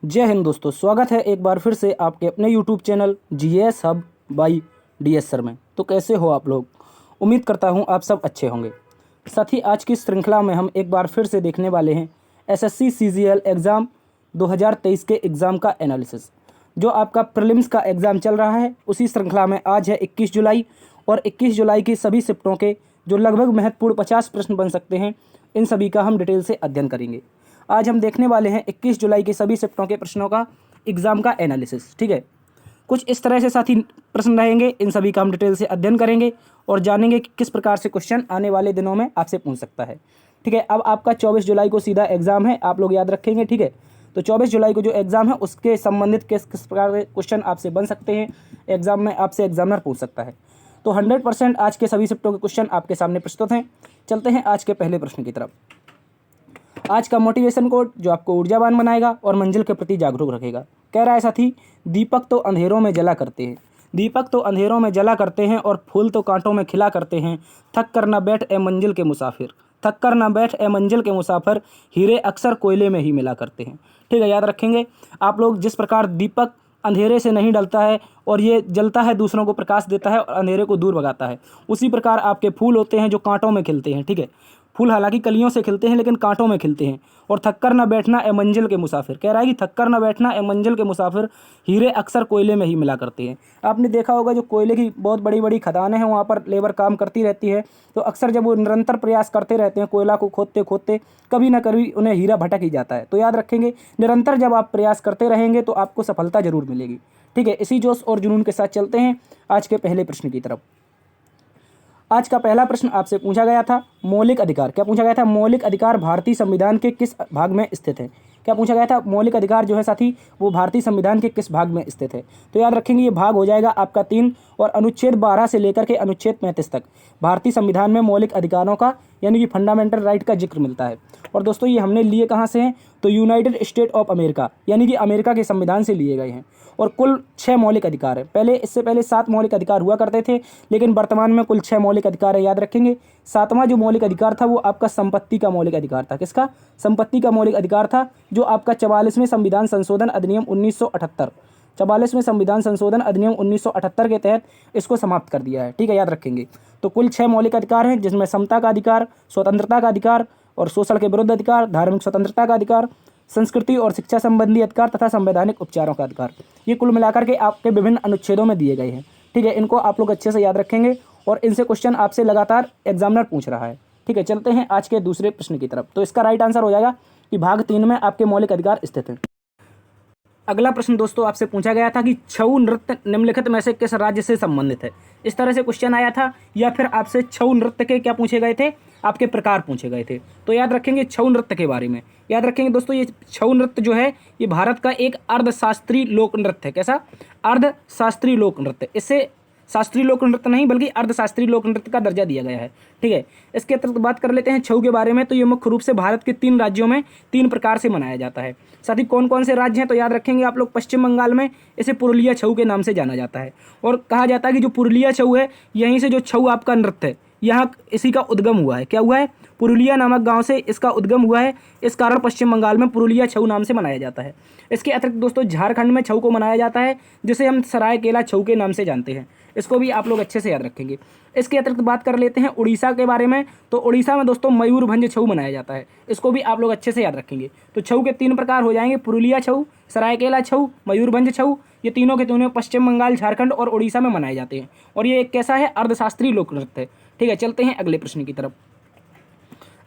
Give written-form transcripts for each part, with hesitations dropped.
जय हिंद दोस्तों, स्वागत है एक बार फिर से आपके अपने YouTube channel GS hub by DS sir में। तो कैसे हो आप लोग? उम्मीद करता हूं आप सब अच्छे होंगे। साथ ही आज की श्रृंखला में हम एक बार फिर से देखने वाले हैं एसएससी सीजीएल एग्ज़ाम 2023 के एग्ज़ाम का एनालिसिस। जो आपका प्रीलिम्स का एग्ज़ाम चल रहा है उसी श्रृंखला में आज है 21 जुलाई, और 21 जुलाई की सभी शिफ्टों के जो लगभग महत्वपूर्ण 50 प्रश्न बन सकते हैं, इन सभी का हम डिटेल से अध्ययन करेंगे। आज हम देखने वाले हैं 21 जुलाई के सभी शिफ्टों के प्रश्नों का एग्ज़ाम का एनालिसिस। ठीक है, कुछ इस तरह से साथी प्रश्न रहेंगे, इन सभी का हम डिटेल से अध्ययन करेंगे और जानेंगे कि किस प्रकार से क्वेश्चन आने वाले दिनों में आपसे पूछ सकता है। ठीक है, अब आपका 24 जुलाई को सीधा एग्ज़ाम है, आप लोग याद रखेंगे। ठीक है, तो 24 जुलाई को जो एग्ज़ाम है उसके संबंधित किस किस प्रकार के क्वेश्चन आपसे बन सकते हैं, एग्ज़ाम में आपसे एग्जामिनर पूछ सकता है। तो 100% आज के सभी शिफ्टों के क्वेश्चन आपके सामने प्रस्तुत हैं। चलते हैं आज के पहले प्रश्न की तरफ। आज का मोटिवेशन कोड जो आपको ऊर्जावान बनाएगा और मंजिल के प्रति जागरूक रखेगा। कह रहा है साथी, दीपक तो अंधेरों में जला करते हैं, दीपक तो अंधेरों में जला करते हैं और फूल तो कांटों में खिला करते हैं। थक कर न बैठ ए मंजिल के मुसाफिर, थक कर न बैठ ए मंजिल के मुसाफिर, हीरे अक्सर कोयले में ही मिला करते हैं। ठीक है, याद रखेंगे आप लोग। जिस प्रकार दीपक अंधेरे से नहीं डलता है और ये जलता है, दूसरों को प्रकाश देता है और अंधेरे को दूर भगाता है, उसी प्रकार आपके फूल होते हैं जो कांटों में खिलते हैं। ठीक है, फूल हालांकि कलियों से खिलते हैं लेकिन कांटों में खिलते हैं। और थक्कर न बैठना ए मंजिल के मुसाफिर, कह रहा है कि थक्कर न बैठना ए मंजिल के मुसाफिर, हीरे अक्सर कोयले में ही मिला करते हैं। आपने देखा होगा जो कोयले की बहुत बड़ी बड़ी खदानें हैं, वहाँ पर लेबर काम करती रहती है, तो अक्सर जब वो निरंतर प्रयास करते रहते हैं कोयला को खोदते खोदते, कभी ना कभी उन्हें हीरा भटक ही जाता है। तो याद रखेंगे, निरंतर जब आप प्रयास करते रहेंगे तो आपको सफलता जरूर मिलेगी। ठीक है, इसी जोश और जुनून के साथ चलते हैं आज के पहले प्रश्न की तरफ। आज का पहला प्रश्न आपसे पूछा गया था, मौलिक अधिकार। क्या पूछा गया था? मौलिक अधिकार भारतीय संविधान के किस भाग में स्थित है? क्या पूछा गया था? मौलिक अधिकार जो है साथी वो भारतीय संविधान के किस भाग में स्थित है? तो याद रखेंगे ये भाग हो जाएगा आपका 3, और अनुच्छेद 12 से लेकर के अनुच्छेद 35 तक भारतीय संविधान में मौलिक अधिकारों का यानी कि फंडामेंटल राइट का जिक्र मिलता है। और दोस्तों ये हमने लिए कहाँ से हैं? तो यूनाइटेड स्टेट ऑफ अमेरिका यानी कि अमेरिका के संविधान से लिए गए हैं। और कुल 6 मौलिक अधिकार है। इससे पहले 7 मौलिक अधिकार हुआ करते थे, लेकिन वर्तमान में कुल 6 मौलिक अधिकार है। याद रखेंगे 7वां जो मौलिक अधिकार था वो आपका संपत्ति का मौलिक अधिकार था। किसका? संपत्ति का मौलिक अधिकार था, जो आपका 44वें संविधान संशोधन अधिनियम 1978, 44वें संविधान संशोधन अधिनियम 1978 के तहत इसको समाप्त कर दिया है। ठीक है, याद रखेंगे। तो कुल 6 मौलिक अधिकार हैं, जिसमें समता का अधिकार, स्वतंत्रता का अधिकार और शोषण के विरुद्ध अधिकार, धार्मिक स्वतंत्रता का अधिकार, संस्कृति और शिक्षा संबंधी अधिकार तथा संवैधानिक उपचारों का अधिकार। ये कुल मिलाकर के आपके विभिन्न अनुच्छेदों में दिए गए हैं। ठीक है, इनको आप लोग अच्छे से याद रखेंगे और इनसे क्वेश्चन आपसे लगातार एग्जामिनर पूछ रहा है। ठीक है, चलते हैं आज के दूसरे प्रश्न की तरफ। तो इसका राइट आंसर हो जाएगा कि भाग 3 में आपके मौलिक अधिकार स्थित हैं। अगला प्रश्न दोस्तों आपसे पूछा गया था कि छऊ नृत्य निम्नलिखित में से किस राज्य से संबंधित है? इस तरह से क्वेश्चन आया था, या फिर आपसे छऊ नृत्य के क्या पूछे गए थे? आपके प्रकार पूछे गए थे। तो याद रखेंगे छऊ नृत्य के बारे में। याद रखेंगे दोस्तों, ये छऊ नृत्य जो है ये भारत का एक अर्धशास्त्रीय लोक नृत्य है। कैसा? अर्धशास्त्रीय लोक नृत्य। इससे शास्त्रीय लोक नृत्य नहीं बल्कि अर्धशास्त्रीय लोक नृत्य का दर्जा दिया गया है। ठीक है, इसके अतिरिक्त बात कर लेते हैं छऊ के बारे में। तो ये मुख्य रूप से भारत के 3 राज्यों में 3 प्रकार से मनाया जाता है। साथ ही कौन कौन से राज्य हैं? तो याद रखेंगे आप लोग, पश्चिम बंगाल में इसे पुरुलिया छऊ के नाम से जाना जाता है, और कहा जाता है कि जो पुरुलिया छऊ है यहीं से जो छऊ आपका नृत्य है यहाँ इसी का उद्गम हुआ है। क्या हुआ है? पुरुलिया नामक गांव से इसका उद्गम हुआ है। इस कारण पश्चिम बंगाल में पुरुलिया छऊ नाम से मनाया जाता है। इसके अतिरिक्त दोस्तों झारखंड में छऊ को मनाया जाता है, जिसे हम सरायकेला छऊ के नाम से जानते हैं। इसको भी आप लोग अच्छे से याद रखेंगे। इसके अतिरिक्त बात कर लेते हैं उड़ीसा के बारे में। तो उड़ीसा में दोस्तों मयूरभंज छऊ मनाया जाता है। इसको भी आप लोग अच्छे से याद रखेंगे। तो छऊ के 3 प्रकार हो जाएंगे, पुरुलिया छऊ, सरायकेला छऊ, मयूरभंज छऊ। ये तीनों के तीनों पश्चिम बंगाल, झारखंड और उड़ीसा में मनाए जाते हैं, और ये एक कैसा है? अर्धशास्त्रीय लोक नृत्य है। ठीक है, चलते हैं अगले प्रश्न की तरफ।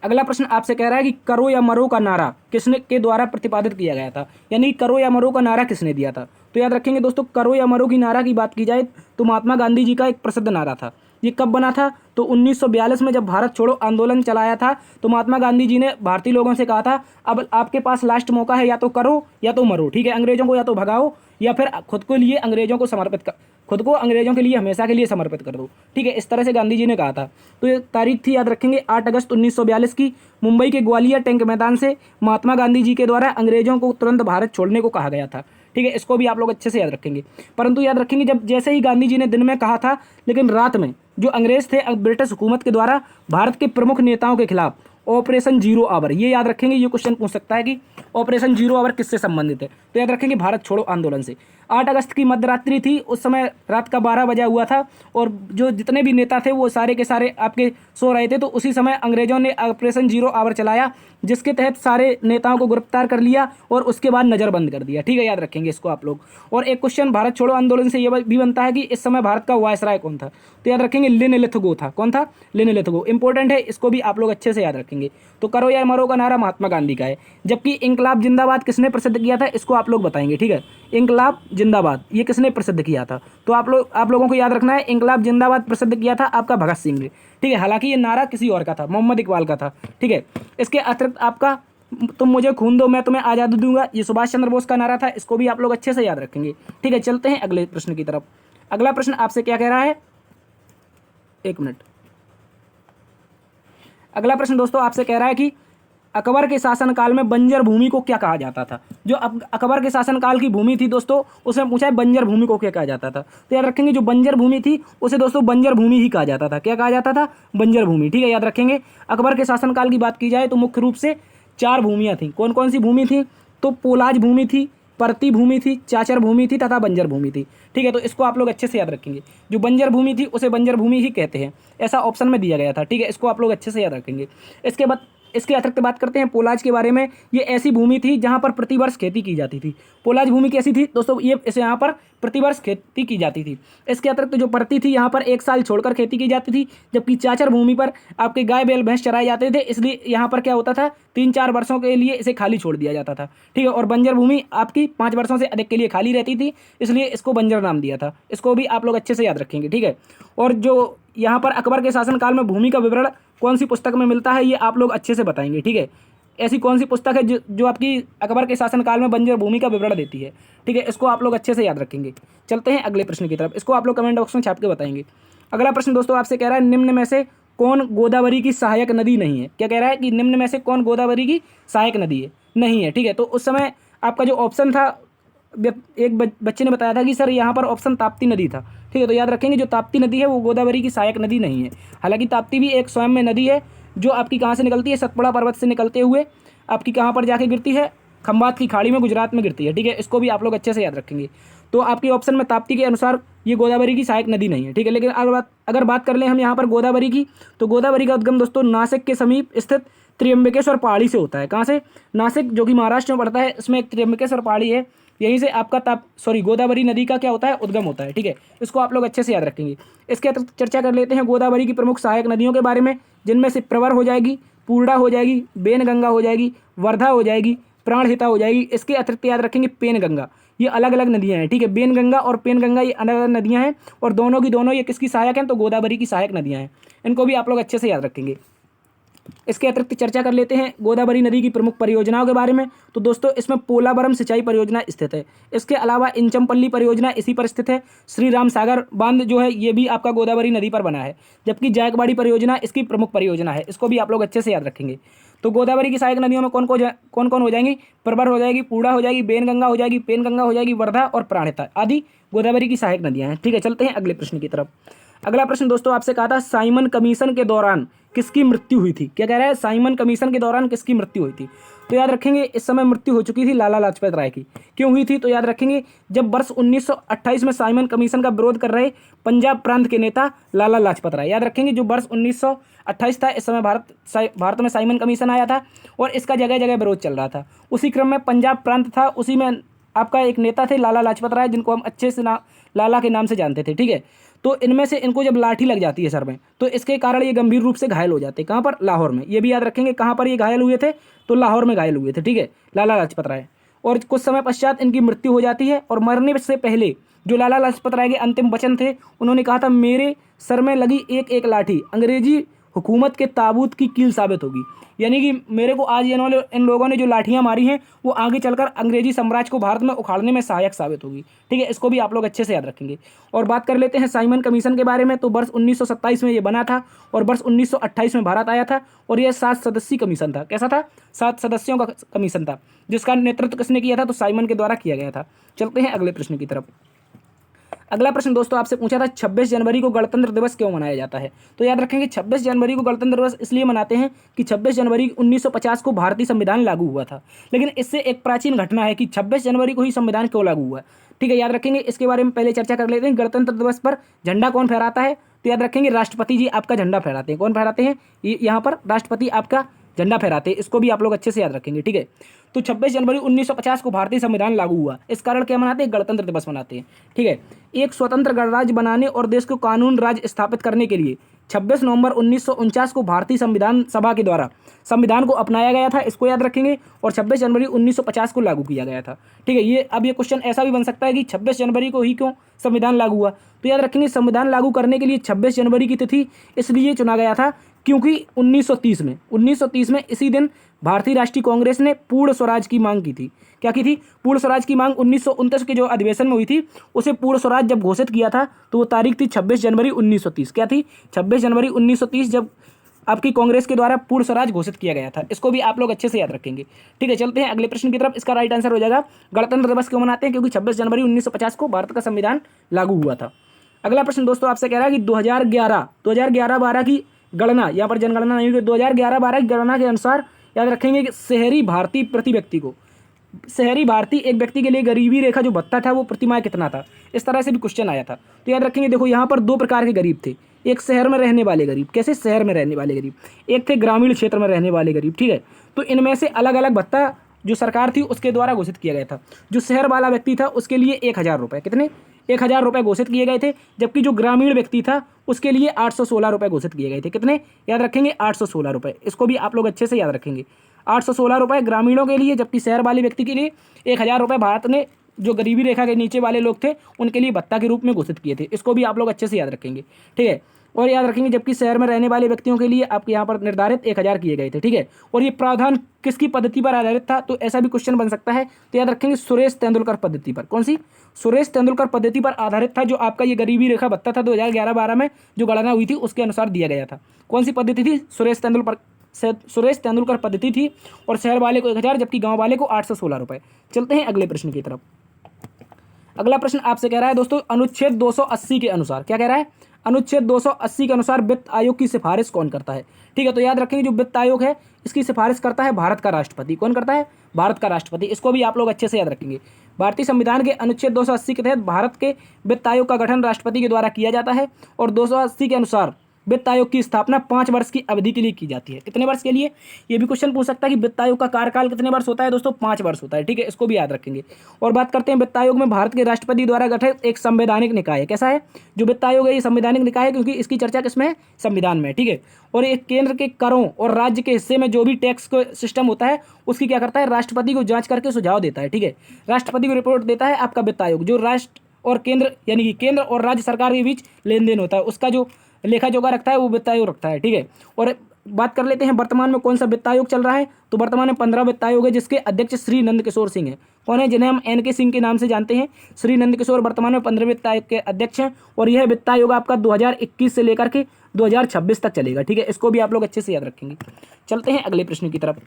अगला प्रश्न आपसे कह रहा है कि करो या मरो का नारा किसने के द्वारा प्रतिपादित किया गया था? यानी करो या मरो का नारा किसने दिया था? तो याद रखेंगे दोस्तों, करो या मरो की नारा की बात की जाए तो महात्मा गांधी जी का एक प्रसिद्ध नारा था। ये कब बना था? तो 1942 में जब भारत छोड़ो आंदोलन चलाया था, तो महात्मा गांधी जी ने भारतीय लोगों से कहा था, अब आपके पास लास्ट मौका है, या तो करो या तो मरो। ठीक है, अंग्रेजों को या तो भगाओ या फिर खुद को लिए अंग्रेजों को समर्पित कर, खुद को अंग्रेजों के लिए हमेशा के लिए समर्पित कर दो। ठीक है, इस तरह से गांधी जी ने कहा था। तो ये तारीख थी, याद रखेंगे, 8 अगस्त 1942 की। मुंबई के ग्वालियर टैंक मैदान से महात्मा गांधी जी के द्वारा अंग्रेजों को तुरंत भारत छोड़ने को कहा गया था। ठीक है, इसको भी आप लोग अच्छे से याद रखेंगे। परंतु याद रखेंगे, जब जैसे ही गांधी जी ने दिन में कहा था, लेकिन रात में जो अंग्रेज थे ब्रिटिश हुकूमत के द्वारा भारत के प्रमुख नेताओं के खिलाफ ऑपरेशन जीरो आवर, ये याद रखेंगे, ये क्वेश्चन पूछ सकता है कि ऑपरेशन जीरो आवर किससे संबंधित है? तो याद रखेंगे भारत छोड़ो आंदोलन से। 8 अगस्त की मध्यरात्रि थी, उस समय रात का 12 बजा हुआ था और जो जितने भी नेता थे वो सारे के सारे आपके सो रहे थे। तो उसी समय अंग्रेजों ने ऑपरेशन जीरो आवर चलाया, जिसके तहत सारे नेताओं को गिरफ्तार कर लिया और उसके बाद नज़रबंद कर दिया। ठीक है, याद रखेंगे इसको आप लोग। और एक क्वेश्चन भारत छोड़ो आंदोलन से ये भी बनता है कि इस समय भारत का वायसराय कौन था? तो याद रखेंगे लिनलिथगो था। कौन था? लिनलिथगो। इंपॉर्टेंट है, इसको भी आप लोग अच्छे से याद रखेंगे। तो करो या मरो का नारा महात्मा गांधी का है, जबकि इंकलाब जिंदाबाद किसने प्रसिद्ध किया था, इसको आप लोग बताएंगे। ठीक है, इंकलाब जिंदाबाद ये किसने प्रसिद्ध किया था? तो आप लोगों को याद रखना है, इंकलाब जिंदाबाद प्रसिद्ध किया था आपका भगत सिंह ने। ठीक है, हालांकि ये नारा किसी और का था, मोहम्मद इकबाल का था। ठीक है, इसके अतिरिक्त आपका तुम मुझे खून दो मैं तुम्हें आज़ादी दूंगा, ये सुभाष चंद्र बोस का नारा था, इसको भी आप लोग अच्छे से याद रखेंगे। ठीक है, चलते हैं अगले प्रश्न की तरफ। अगला प्रश्न आपसे क्या कह रहा है, एक मिनट। अगला प्रश्न दोस्तों आपसे कह रहा है कि अकबर के शासनकाल में बंजर भूमि को क्या कहा जाता था? जो अकबर के शासनकाल की भूमि थी दोस्तों, उसमें पूछा है बंजर भूमि को क्या कहा जाता था। तो याद रखेंगे जो बंजर भूमि थी उसे दोस्तों बंजर भूमि ही कहा जाता था। क्या कहा जाता था? बंजर भूमि। ठीक है, याद रखेंगे। अकबर के शासनकाल की बात की जाए तो मुख्य रूप से 4 भूमियाँ थीं। कौन कौन सी भूमि थी? तो पोलाज भूमि थी, परती भूमि थी, चाचर भूमि थी तथा बंजर भूमि थी। ठीक है, तो इसको आप लोग अच्छे से याद रखेंगे। जो बंजर भूमि थी उसे बंजर भूमि ही कहते हैं, ऐसा ऑप्शन में दिया गया था। ठीक है, इसको आप लोग अच्छे से याद रखेंगे। इसके बाद इसके अतिरिक्त बात करते हैं पोलाज के बारे में। ये ऐसी भूमि थी जहाँ पर प्रतिवर्ष खेती की जाती थी। पोलाज भूमि कैसी थी दोस्तों? ये इसे यहाँ पर प्रतिवर्ष खेती की जाती थी। इसके अतिरिक्त जो परती थी यहाँ पर 1 साल छोड़कर खेती की जाती थी, जबकि चाचर भूमि पर आपके गाय बैल भैंस चराए जाते थे, इसलिए यहाँ पर क्या होता था, 3-4 वर्षों के लिए इसे खाली छोड़ दिया जाता था। ठीक है, और बंजर भूमि आपकी 5 वर्षों से अधिक के लिए खाली रहती थी, इसलिए इसको बंजर नाम दिया था। इसको भी आप लोग अच्छे से याद रखेंगे। ठीक है, और जो यहाँ पर अकबर के शासनकाल में भूमि का विवरण कौन सी पुस्तक में मिलता है, ये आप लोग अच्छे से बताएंगे। ठीक है, ऐसी कौन सी पुस्तक है जो आपकी अकबर के शासनकाल में बंजर भूमि का विवरण देती है? ठीक है, इसको आप लोग अच्छे से याद रखेंगे। चलते हैं अगले प्रश्न की तरफ, इसको आप लोग कमेंट बॉक्स में छाप के बताएंगे। अगला प्रश्न दोस्तों आपसे कह रहा है निम्न में से कौन गोदावरी की सहायक नदी नहीं है? क्या कह रहा है कि निम्न में से कौन गोदावरी की सहायक नदी है नहीं है? ठीक है, तो उस समय आपका जो ऑप्शन था, एक बच्चे ने बताया था कि सर यहाँ पर ऑप्शन ताप्ती नदी था। ठीक है, तो याद रखेंगे जो ताप्ती नदी है वो गोदावरी की सहायक नदी नहीं है। हालांकि ताप्ती भी एक स्वयं में नदी है जो आपकी कहाँ से निकलती है, सतपुड़ा पर्वत से निकलते हुए आपकी कहाँ पर जाके गिरती है, खंबात की खाड़ी में, गुजरात में गिरती है। ठीक है, इसको भी आप लोग अच्छे से याद रखेंगे। तो आपके ऑप्शन में ताप्ती के अनुसार ये गोदावरी की सहायक नदी नहीं है। ठीक है, लेकिन अगर बात कर लें हम यहाँ पर गोदावरी की, तो गोदावरी का उद्गम दोस्तों नासिक के समीप स्थित त्र्यंबकेश्वर पहाड़ी से होता है। कहाँ से? नासिक, जो कि महाराष्ट्र में पड़ता है, इसमें एक त्र्यंबकेश्वर पहाड़ी है, यहीं से आपका गोदावरी नदी का क्या होता है, उद्गम होता है। ठीक है, इसको आप लोग अच्छे से याद रखेंगे। इसके अतिरिक्त चर्चा कर लेते हैं गोदावरी की प्रमुख सहायक नदियों के बारे में, जिनमें से प्रवर हो जाएगी, पूर्णा हो जाएगी, बेनगंगा हो जाएगी, वर्धा हो जाएगी, प्राणहिता हो जाएगी। इसके अतिरिक्त याद रखेंगे पेनगंगा। ये अलग अलग नदियाँ हैं। ठीक है, बेनगंगा और पेनगंगा ये अलग अलग नदियाँ हैं और दोनों की दोनों ये किसकी सहायक हैं? तो गोदावरी की सहायक नदियाँ हैं। इनको भी आप लोग अच्छे से याद रखेंगे। इसके अतिरिक्त चर्चा कर लेते हैं गोदावरी नदी की प्रमुख परियोजनाओं के बारे में। तो दोस्तों इसमें पोलावरम सिंचाई परियोजना स्थित है। इसके अलावा इंचमपल्ली परियोजना इसी पर स्थित है। श्री राम सागर बांध जो है ये भी आपका गोदावरी नदी पर बना है, जबकि जायकवाड़ी परियोजना इसकी प्रमुख परियोजना है। इसको भी आप लोग अच्छे से याद रखेंगे। तो गोदावरी की सहायक नदियों में कौन कौन हो जाएंगी? प्रवर हो जाएगी, पूर्णा हो जाएगी, बेनगंगा हो जाएगी, पेनगंगा हो जाएगी, वर्धा और प्राणहिता आदि गोदावरी की सहायक नदियाँ हैं। ठीक है, चलते हैं अगले प्रश्न की तरफ। अगला प्रश्न दोस्तों आपसे कहा था साइमन कमीशन के दौरान किसकी मृत्यु हुई थी? क्या कह रहा है? साइमन कमीशन के दौरान किसकी मृत्यु हुई थी? तो याद रखेंगे इस समय मृत्यु हो चुकी थी लाला लाजपत राय की। क्यों हुई थी? तो याद रखेंगे जब वर्ष 1928 में साइमन कमीशन का विरोध कर रहे पंजाब प्रांत के नेता लाला लाजपत राय। याद रखेंगे जो वर्ष 1928 था, इस समय भारत में साइमन कमीशन आया था और इसका जगह जगह विरोध चल रहा था। उसी क्रम में पंजाब प्रांत था, उसी में आपका एक नेता थे लाला लाजपत राय, जिनको हम अच्छे से लाला के नाम से जानते थे। ठीक है, तो इनमें से इनको जब लाठी लग जाती है सर में, तो इसके कारण ये गंभीर रूप से घायल हो जाते हैं। कहाँ पर? लाहौर में। ये भी याद रखेंगे कहाँ पर ये घायल हुए थे, तो लाहौर में घायल हुए थे। ठीक है, लाला लाजपत राय। और कुछ समय पश्चात इनकी मृत्यु हो जाती है और मरने से पहले जो लाला लाजपत राय के अंतिम वचन थे, उन्होंने कहा था मेरे सर में लगी एक एक लाठी अंग्रेजी हुकूमत के ताबूत की कील साबित होगी। यानी कि मेरे को आज इन लोगों ने जो लाठियां मारी हैं वो आगे चलकर अंग्रेजी साम्राज्य को भारत में उखाड़ने में सहायक साबित होगी। ठीक है, इसको भी आप लोग अच्छे से याद रखेंगे। और बात कर लेते हैं साइमन कमीशन के बारे में। तो वर्ष 1927 में ये बना था और वर्ष 1928 में भारत आया था और यह 7 सदस्यीय कमीशन था। कैसा था? 7 सदस्यों का कमीशन था, जिसका नेतृत्व किसने किया था? तो साइमन के द्वारा किया गया था। चलते हैं अगले प्रश्न की तरफ। अगला प्रश्न दोस्तों आपसे पूछा था 26 जनवरी को गणतंत्र दिवस क्यों मनाया जाता है। तो याद रखेंगे 26 जनवरी को गणतंत्र दिवस इसलिए मनाते हैं कि 26 जनवरी 1950 को भारतीय संविधान लागू हुआ था। लेकिन इससे एक प्राचीन घटना है कि 26 जनवरी को ही संविधान क्यों लागू हुआ। ठीक है, याद रखेंगे। इसके बारे में पहले चर्चा कर लेते हैं। गणतंत्र दिवस पर झंडा कौन फहराता है। तो याद रखेंगे राष्ट्रपति जी आपका झंडा फहराते हैं। कौन फहराते हैं, यहाँ पर राष्ट्रपति आपका झंडा फहराते हैं। इसको भी आप लोग अच्छे से याद रखेंगे। ठीक है, तो 26 जनवरी 1950 को भारतीय संविधान लागू हुआ, इस कारण क्या मनाते हैं, गणतंत्र दिवस मनाते हैं। ठीक है, एक स्वतंत्र गणराज्य बनाने और देश को कानून राज्य स्थापित करने के लिए 26 नवंबर 1949 को भारतीय संविधान सभा के द्वारा संविधान को अपनाया गया था, इसको याद रखेंगे। और 26 जनवरी 1950 को लागू किया गया था। ठीक है, ये क्वेश्चन ऐसा भी बन सकता है कि 26 जनवरी को ही क्यों संविधान लागू हुआ। तो याद रखेंगे संविधान लागू करने के लिए 26 जनवरी की तिथि इसलिए चुना गया था क्योंकि 1930 में इसी दिन भारतीय राष्ट्रीय कांग्रेस ने पूर्ण स्वराज की मांग की थी। क्या की थी, पूर्ण स्वराज की मांग 1929 के जो अधिवेशन में हुई थी, उसे पूर्ण स्वराज जब घोषित किया था तो वो तारीख थी 26 जनवरी 1930। क्या थी, 26 जनवरी 1930 जब आपकी कांग्रेस के द्वारा पूर्ण स्वराज घोषित किया गया था। इसको भी आप लोग अच्छे से याद रखेंगे। ठीक है, चलते हैं अगले प्रश्न की तरफ। इसका राइट आंसर हो जाएगा गणतंत्र दिवस क्यों मनाते हैं, क्योंकि 26 जनवरी 1950 को भारत का संविधान लागू हुआ था। अगला प्रश्न दोस्तों आपसे कह रहा है कि 2011-12 की गणना, यहाँ पर जनगणना नहीं हुई, 2011-12 की गणना के अनुसार याद रखेंगे कि शहरी भारतीय प्रति व्यक्ति को, शहरी भारतीय एक व्यक्ति के लिए गरीबी रेखा जो भत्ता था वो प्रतिमाह कितना था। इस तरह से भी क्वेश्चन आया था। तो याद रखेंगे, देखो यहाँ पर दो प्रकार के गरीब थे। एक शहर में रहने वाले गरीब, कैसे, शहर में रहने वाले गरीब, एक थे ग्रामीण क्षेत्र में रहने वाले गरीब। ठीक है, तो इनमें से अलग अलग भत्ता जो सरकार थी उसके द्वारा घोषित किया गया था। जो शहर वाला व्यक्ति था उसके लिए 1000 रुपये, कितने, 1000 रुपये घोषित किए गए थे। जबकि जो ग्रामीण व्यक्ति था उसके लिए 816 रुपये घोषित किए गए थे। कितने, याद रखेंगे 816 रुपये। इसको भी आप लोग अच्छे से याद रखेंगे। 816 रुपये ग्रामीणों के लिए, जबकि शहर वाले व्यक्ति के लिए 1000 रुपये भारत ने जो गरीबी रेखा के नीचे वाले लोग थे उनके लिए भत्ता के रूप में घोषित किए थे। इसको भी आप लोग अच्छे से याद रखेंगे। ठीक है, और याद रखेंगे जबकि शहर में रहने वाले व्यक्तियों के लिए आपके यहाँ पर निर्धारित 1000 किए गए थे। ठीक है, और ये प्रावधान किसकी पद्धति पर आधारित था, तो ऐसा भी क्वेश्चन बन सकता है। तो याद रखेंगे सुरेश तेंदुलकर पद्धति पर। कौन सी, सुरेश तेंदुलकर पद्धति पर आधारित था। जो आपका ये गरीबी रेखा भत्ता था 2011-12 में जो गणना हुई थी उसके अनुसार दिया गया था। कौन सी पद्धति थी, सुरेश तेंदुलकर पद्धति थी। और शहर वाले को 1000 जबकि गाँव वाले को 816 रुपये। चलते हैं अगले प्रश्न की तरफ। अगला प्रश्न आपसे कह रहा है दोस्तों, अनुच्छेद 280 के अनुसार, क्या कह रहा है, अनुच्छेद 280 के अनुसार वित्त आयोग की सिफारिश कौन करता है। ठीक है, तो याद रखेंगे जो वित्त आयोग है इसकी सिफारिश करता है भारत का राष्ट्रपति। कौन करता है, भारत का राष्ट्रपति। इसको भी आप लोग अच्छे से याद रखेंगे। भारतीय संविधान के अनुच्छेद 280 के तहत भारत के वित्त आयोग का गठन राष्ट्रपति के द्वारा किया जाता है। और 280 के अनुसार वित्त आयोग की स्थापना 5 वर्ष की अवधि के लिए की जाती है। कितने वर्ष के लिए, ये भी क्वेश्चन पूछ सकता है कि वित्त आयोग का कार्यकाल कितने वर्ष होता है दोस्तों, 5 वर्ष होता है। ठीक है, इसको भी याद रखेंगे। और बात करते हैं वित्त आयोग में भारत के राष्ट्रपति द्वारा गठित एक संवैधानिक निकाय है। कैसा है, जो वित्त आयोग है ये संवैधानिक निकाय है, क्योंकि इसकी चर्चा किसमें है, संविधान में। ठीक है, और एक केंद्र के करों और राज्य के हिस्से में जो भी टैक्स का सिस्टम होता है उसकी क्या करता है, राष्ट्रपति को जांच करके सुझाव देता है। ठीक है, राष्ट्रपति को रिपोर्ट देता है आपका वित्त आयोग। जो राष्ट्र और केंद्र यानी कि केंद्र और राज्य सरकार के बीच लेन देन होता है उसका जो लेखा जोखा रखता है वो वित्त आयोग रखता है। ठीक है, और बात कर लेते हैं वर्तमान में कौन सा वित्त आयोग चल रहा है। तो वर्तमान में 15 वित्त आयोग है जिसके अध्यक्ष श्री नंदकिशोर सिंह है। कौन है, जिन्हें हम NK सिंह के नाम से जानते हैं। श्री नंदकिशोर वर्तमान में 15 वित्त आयोग के अध्यक्ष हैं। और यह वित्त आयोग आपका 2021 से लेकर के 2026 तक चलेगा। ठीक है, इसको भी आप लोग अच्छे से याद रखेंगे। चलते हैं अगले प्रश्न की तरफ।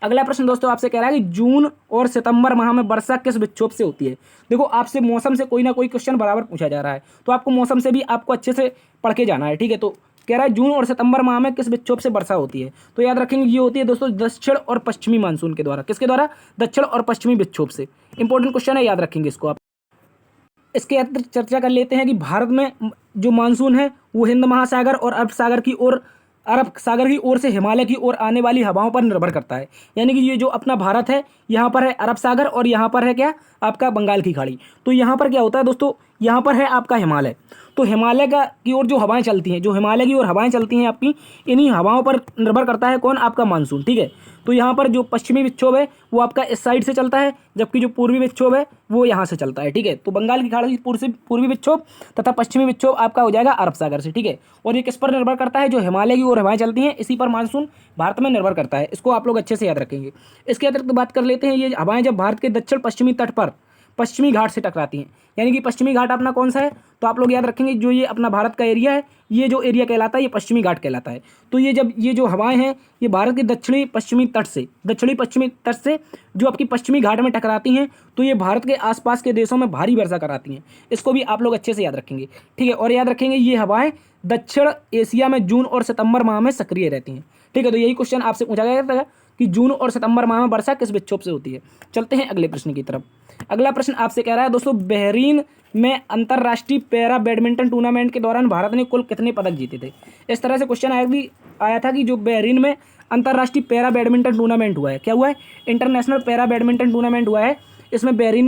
अगला प्रश्न दोस्तों आपसे कह रहा है कि जून और सितंबर माह में वर्षा किस विक्षोभ से होती है। देखो आपसे मौसम से कोई ना कोई क्वेश्चन बराबर पूछा जा रहा है, तो आपको मौसम से भी आपको अच्छे से पढ़ के जाना है। ठीक है, तो कह रहा है जून और सितंबर माह में किस विक्षोभ से वर्षा होती है। तो याद रखेंगे ये होती है दोस्तों दक्षिण और पश्चिमी मानसून के द्वारा। किसके द्वारा, दक्षिण और पश्चिमी विक्षोभ से। इंपॉर्टेंट क्वेश्चन है, याद रखेंगे इसको आप। इसके अतिरिक्त चर्चा कर लेते हैं कि भारत में जो मानसून है वो हिंद महासागर और अरब सागर की ओर से हिमालय की ओर आने वाली हवाओं पर निर्भर करता है। यानी कि ये जो अपना भारत है यहाँ पर है अरब सागर और यहाँ पर है क्या, आपका बंगाल की खाड़ी। तो यहाँ पर क्या होता है दोस्तों, यहाँ पर है आपका हिमालय। तो हिमालय की ओर जो हवाएं चलती हैं, जो हिमालय की ओर हवाएं चलती हैं आपकी, इन्हीं हवाओं पर निर्भर करता है कौन, आपका मानसून। ठीक है, तो यहाँ पर जो पश्चिमी विक्षोभ है वो आपका इस साइड से चलता है, जबकि जो पूर्वी विक्षोभ है वो यहाँ से चलता है। ठीक है, तो बंगाल की खाड़ी पूर्वी विक्षोभ तथा पश्चिमी विक्षोभ आपका हो जाएगा अरब सागर से। ठीक है, और ये किस पर निर्भर करता है, जो हिमालय की ओर हवाएं चलती हैं इसी पर मानसून भारत में निर्भर करता है। इसको आप लोग अच्छे से याद रखेंगे। इसके अतिरिक्त बात कर लेते हैं, ये हवाएं जब भारत के दक्षिण पश्चिमी तट पर पश्चिमी घाट से टकराती हैं, यानी कि पश्चिमी घाट अपना कौन सा है, तो आप लोग याद रखेंगे जो ये अपना भारत का एरिया है ये जो एरिया कहलाता है ये पश्चिमी घाट कहलाता है। तो ये जब ये जो हवाएं हैं ये भारत के दक्षिणी पश्चिमी तट से जो आपकी पश्चिमी घाट में टकराती हैं तो ये भारत के आसपास के देशों में भारी वर्षा कराती हैं। इसको भी आप लोग अच्छे से याद रखेंगे, ठीक है। और याद रखेंगे ये हवाएं दक्षिण एशिया में जून और सितंबर माह में सक्रिय रहती हैं, ठीक है। तो यही क्वेश्चन आपसे पूछा गया था कि जून और सितंबर माह में वर्षा किस विक्षोभ से होती है। चलते हैं अगले प्रश्न की तरफ। अगला प्रश्न आपसे कह रहा है दोस्तों, बहरीन में अंतर्राष्ट्रीय पैरा बैडमिंटन टूर्नामेंट के दौरान भारत ने कुल कितने पदक जीते थे। इस तरह से क्वेश्चन आया था कि जो बहरीन में अंतर्राष्ट्रीय पैरा बैडमिंटन टूर्नामेंट हुआ है, क्या हुआ है, इंटरनेशनल पैरा बैडमिंटन टूर्नामेंट हुआ है, इसमें बहरीन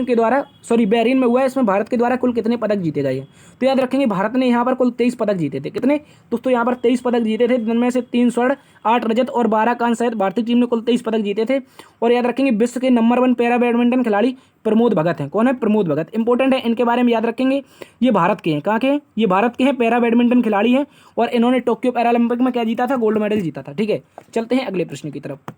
में हुआ है, इसमें भारत के द्वारा कुल कितने पदक जीते गए हैं। तो याद रखेंगे भारत ने यहाँ पर कुल 23 पदक जीते थे। कितने दोस्तों, यहाँ पर 23 पदक जीते थे, जिनमें से 3 स्वर्ण, 8 रजत और 12 कांस्य सहित भारतीय टीम ने कुल 23 पदक जीते थे। और याद रखेंगे विश्व के नंबर 1 पैरा बैडमिंटन खिलाड़ी प्रमोद भगत हैं। कौन है, प्रमोद भगत, इंपॉर्टेंट है, इनके बारे में याद रखेंगे। ये भारत के हैं, कहाँ के हैं, ये भारत के हैं, पैरा बैडमिंटन खिलाड़ी हैं और इन्होंने टोक्यो पैरालंपिक में क्या जीता था, गोल्ड मेडल जीता था, ठीक है। चलते हैं अगले प्रश्न की तरफ।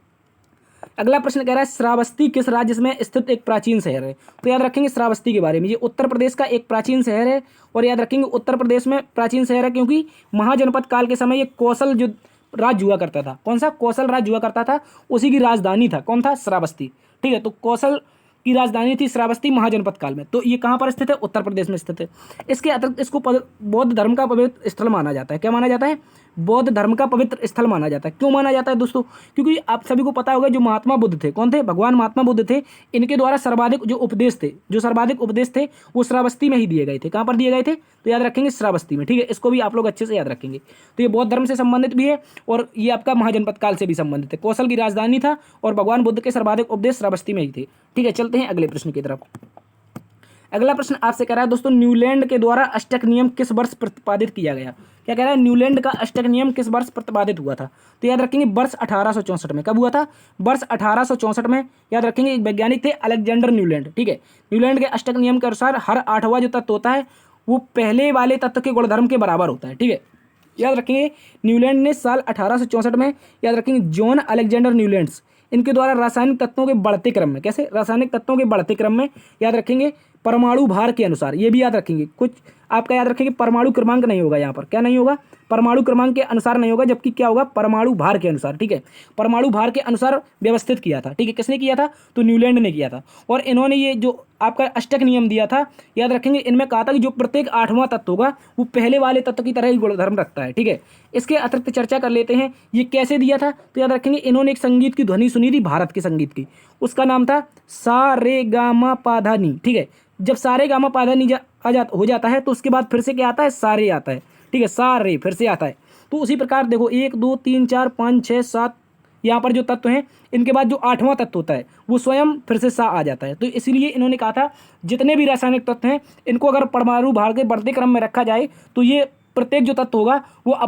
अगला प्रश्न कह रहा है श्रावस्ती किस राज्य में स्थित एक प्राचीन शहर है। तो याद रखेंगे श्रावस्ती के बारे में, ये उत्तर प्रदेश का एक प्राचीन शहर है। और याद रखेंगे उत्तर प्रदेश में प्राचीन शहर है क्योंकि महाजनपद काल के समय ये कौशल जो राज्य हुआ करता था, कौन सा, कौशल राज्य हुआ करता था, उसी की राजधानी था, कौन था, श्रावस्ती, ठीक है। तो कौशल की राजधानी थी श्रावस्ती महाजनपद काल में। तो ये कहाँ पर स्थित है, उत्तर प्रदेश में स्थित है। इसके अतिरिक्त इसको बौद्ध धर्म का पवित्र स्थल माना जाता है। क्या माना जाता है, बौद्ध धर्म का पवित्र स्थल माना जाता है। क्यों माना जाता है दोस्तों, क्योंकि आप सभी को पता होगा जो महात्मा बुद्ध थे, कौन थे, भगवान महात्मा बुद्ध थे, इनके द्वारा सर्वाधिक उपदेश थे वो श्रावस्ती में ही दिए गए थे। कहाँ पर दिए गए थे, तो याद रखेंगे श्रावस्ती में, ठीक है। इसको भी आप लोग अच्छे से याद रखेंगे। तो ये बौद्ध धर्म से संबंधित भी है और ये आपका महाजनपद काल से भी संबंधित है। कौशल की राजधानी था और भगवान बुद्ध के सर्वाधिक उपदेश श्रावस्ती में ही थे, ठीक है। चलते हैं अगले प्रश्न की तरफ। अगला प्रश्न आपसे कह रहा है दोस्तों, न्यूलैंड के द्वारा अष्टक नियम किस वर्ष प्रतिपादित किया गया। क्या कह रहा है, न्यूलैंड का अष्टक नियम किस वर्ष प्रतिपादित हुआ था। तो याद रखेंगे वर्ष 1864 में। कब हुआ था, वर्ष 1864 में। याद रखेंगे एक वैज्ञानिक थे अलेक्जेंडर न्यूलैंड, ठीक है। न्यूलैंड के अष्टक नियम के अनुसार हर 8वां जो तत्व होता है वो पहले वाले तत्व के गुणधर्म के बराबर होता है, ठीक है। याद रखेंगे न्यूलैंड ने साल 1864 में, याद रखेंगे जॉन अलेक्जेंडर न्यूलैंड्स, इनके द्वारा रासायनिक तत्वों के बढ़ते क्रम में, कैसे, रासायनिक तत्वों के बढ़ते क्रम में, याद रखेंगे परमाणु भार के अनुसार, ये भी याद रखेंगे, कुछ आपका याद रखेंगे परमाणु क्रमांक नहीं होगा यहाँ पर, क्या नहीं होगा, परमाणु क्रमांक के अनुसार नहीं होगा, जबकि क्या होगा, परमाणु भार के अनुसार, ठीक है। परमाणु भार के अनुसार व्यवस्थित किया था, ठीक है। किसने किया था, तो न्यूलैंड ने किया था। और इन्होंने ये जो आपका अष्टक नियम दिया था, याद रखेंगे इनमें कहा था कि जो प्रत्येक 8वां तत्व होगा वो पहले वाले तत्व की तरह ही गुणधर्म रखता है, ठीक है। इसके अतिरिक्त चर्चा कर लेते हैं ये कैसे दिया था। तो याद रखेंगे इन्होंने एक संगीत की ध्वनि सुनी थी, भारत के संगीत की, उसका नाम था सा रे गा मा पा धा नी, ठीक है। जब सारे गामा पाधा नी हो जाता है तो उसके बाद फिर से क्या आता है, सारे आता है, ठीक है, सारे फिर से आता है। तो उसी प्रकार देखो 1 2 3 4 5 6 7 यहाँ पर जो तत्व हैं इनके बाद जो 8वां तत्व होता है वो स्वयं फिर से सा आ जाता है। तो इसीलिए इन्होंने कहा था जितने भी रासायनिक तत्व हैं इनको अगर परमाणु भार के बढ़ते क्रम में रखा जाए तो ये प्रत्येक जो तत्व होगा वो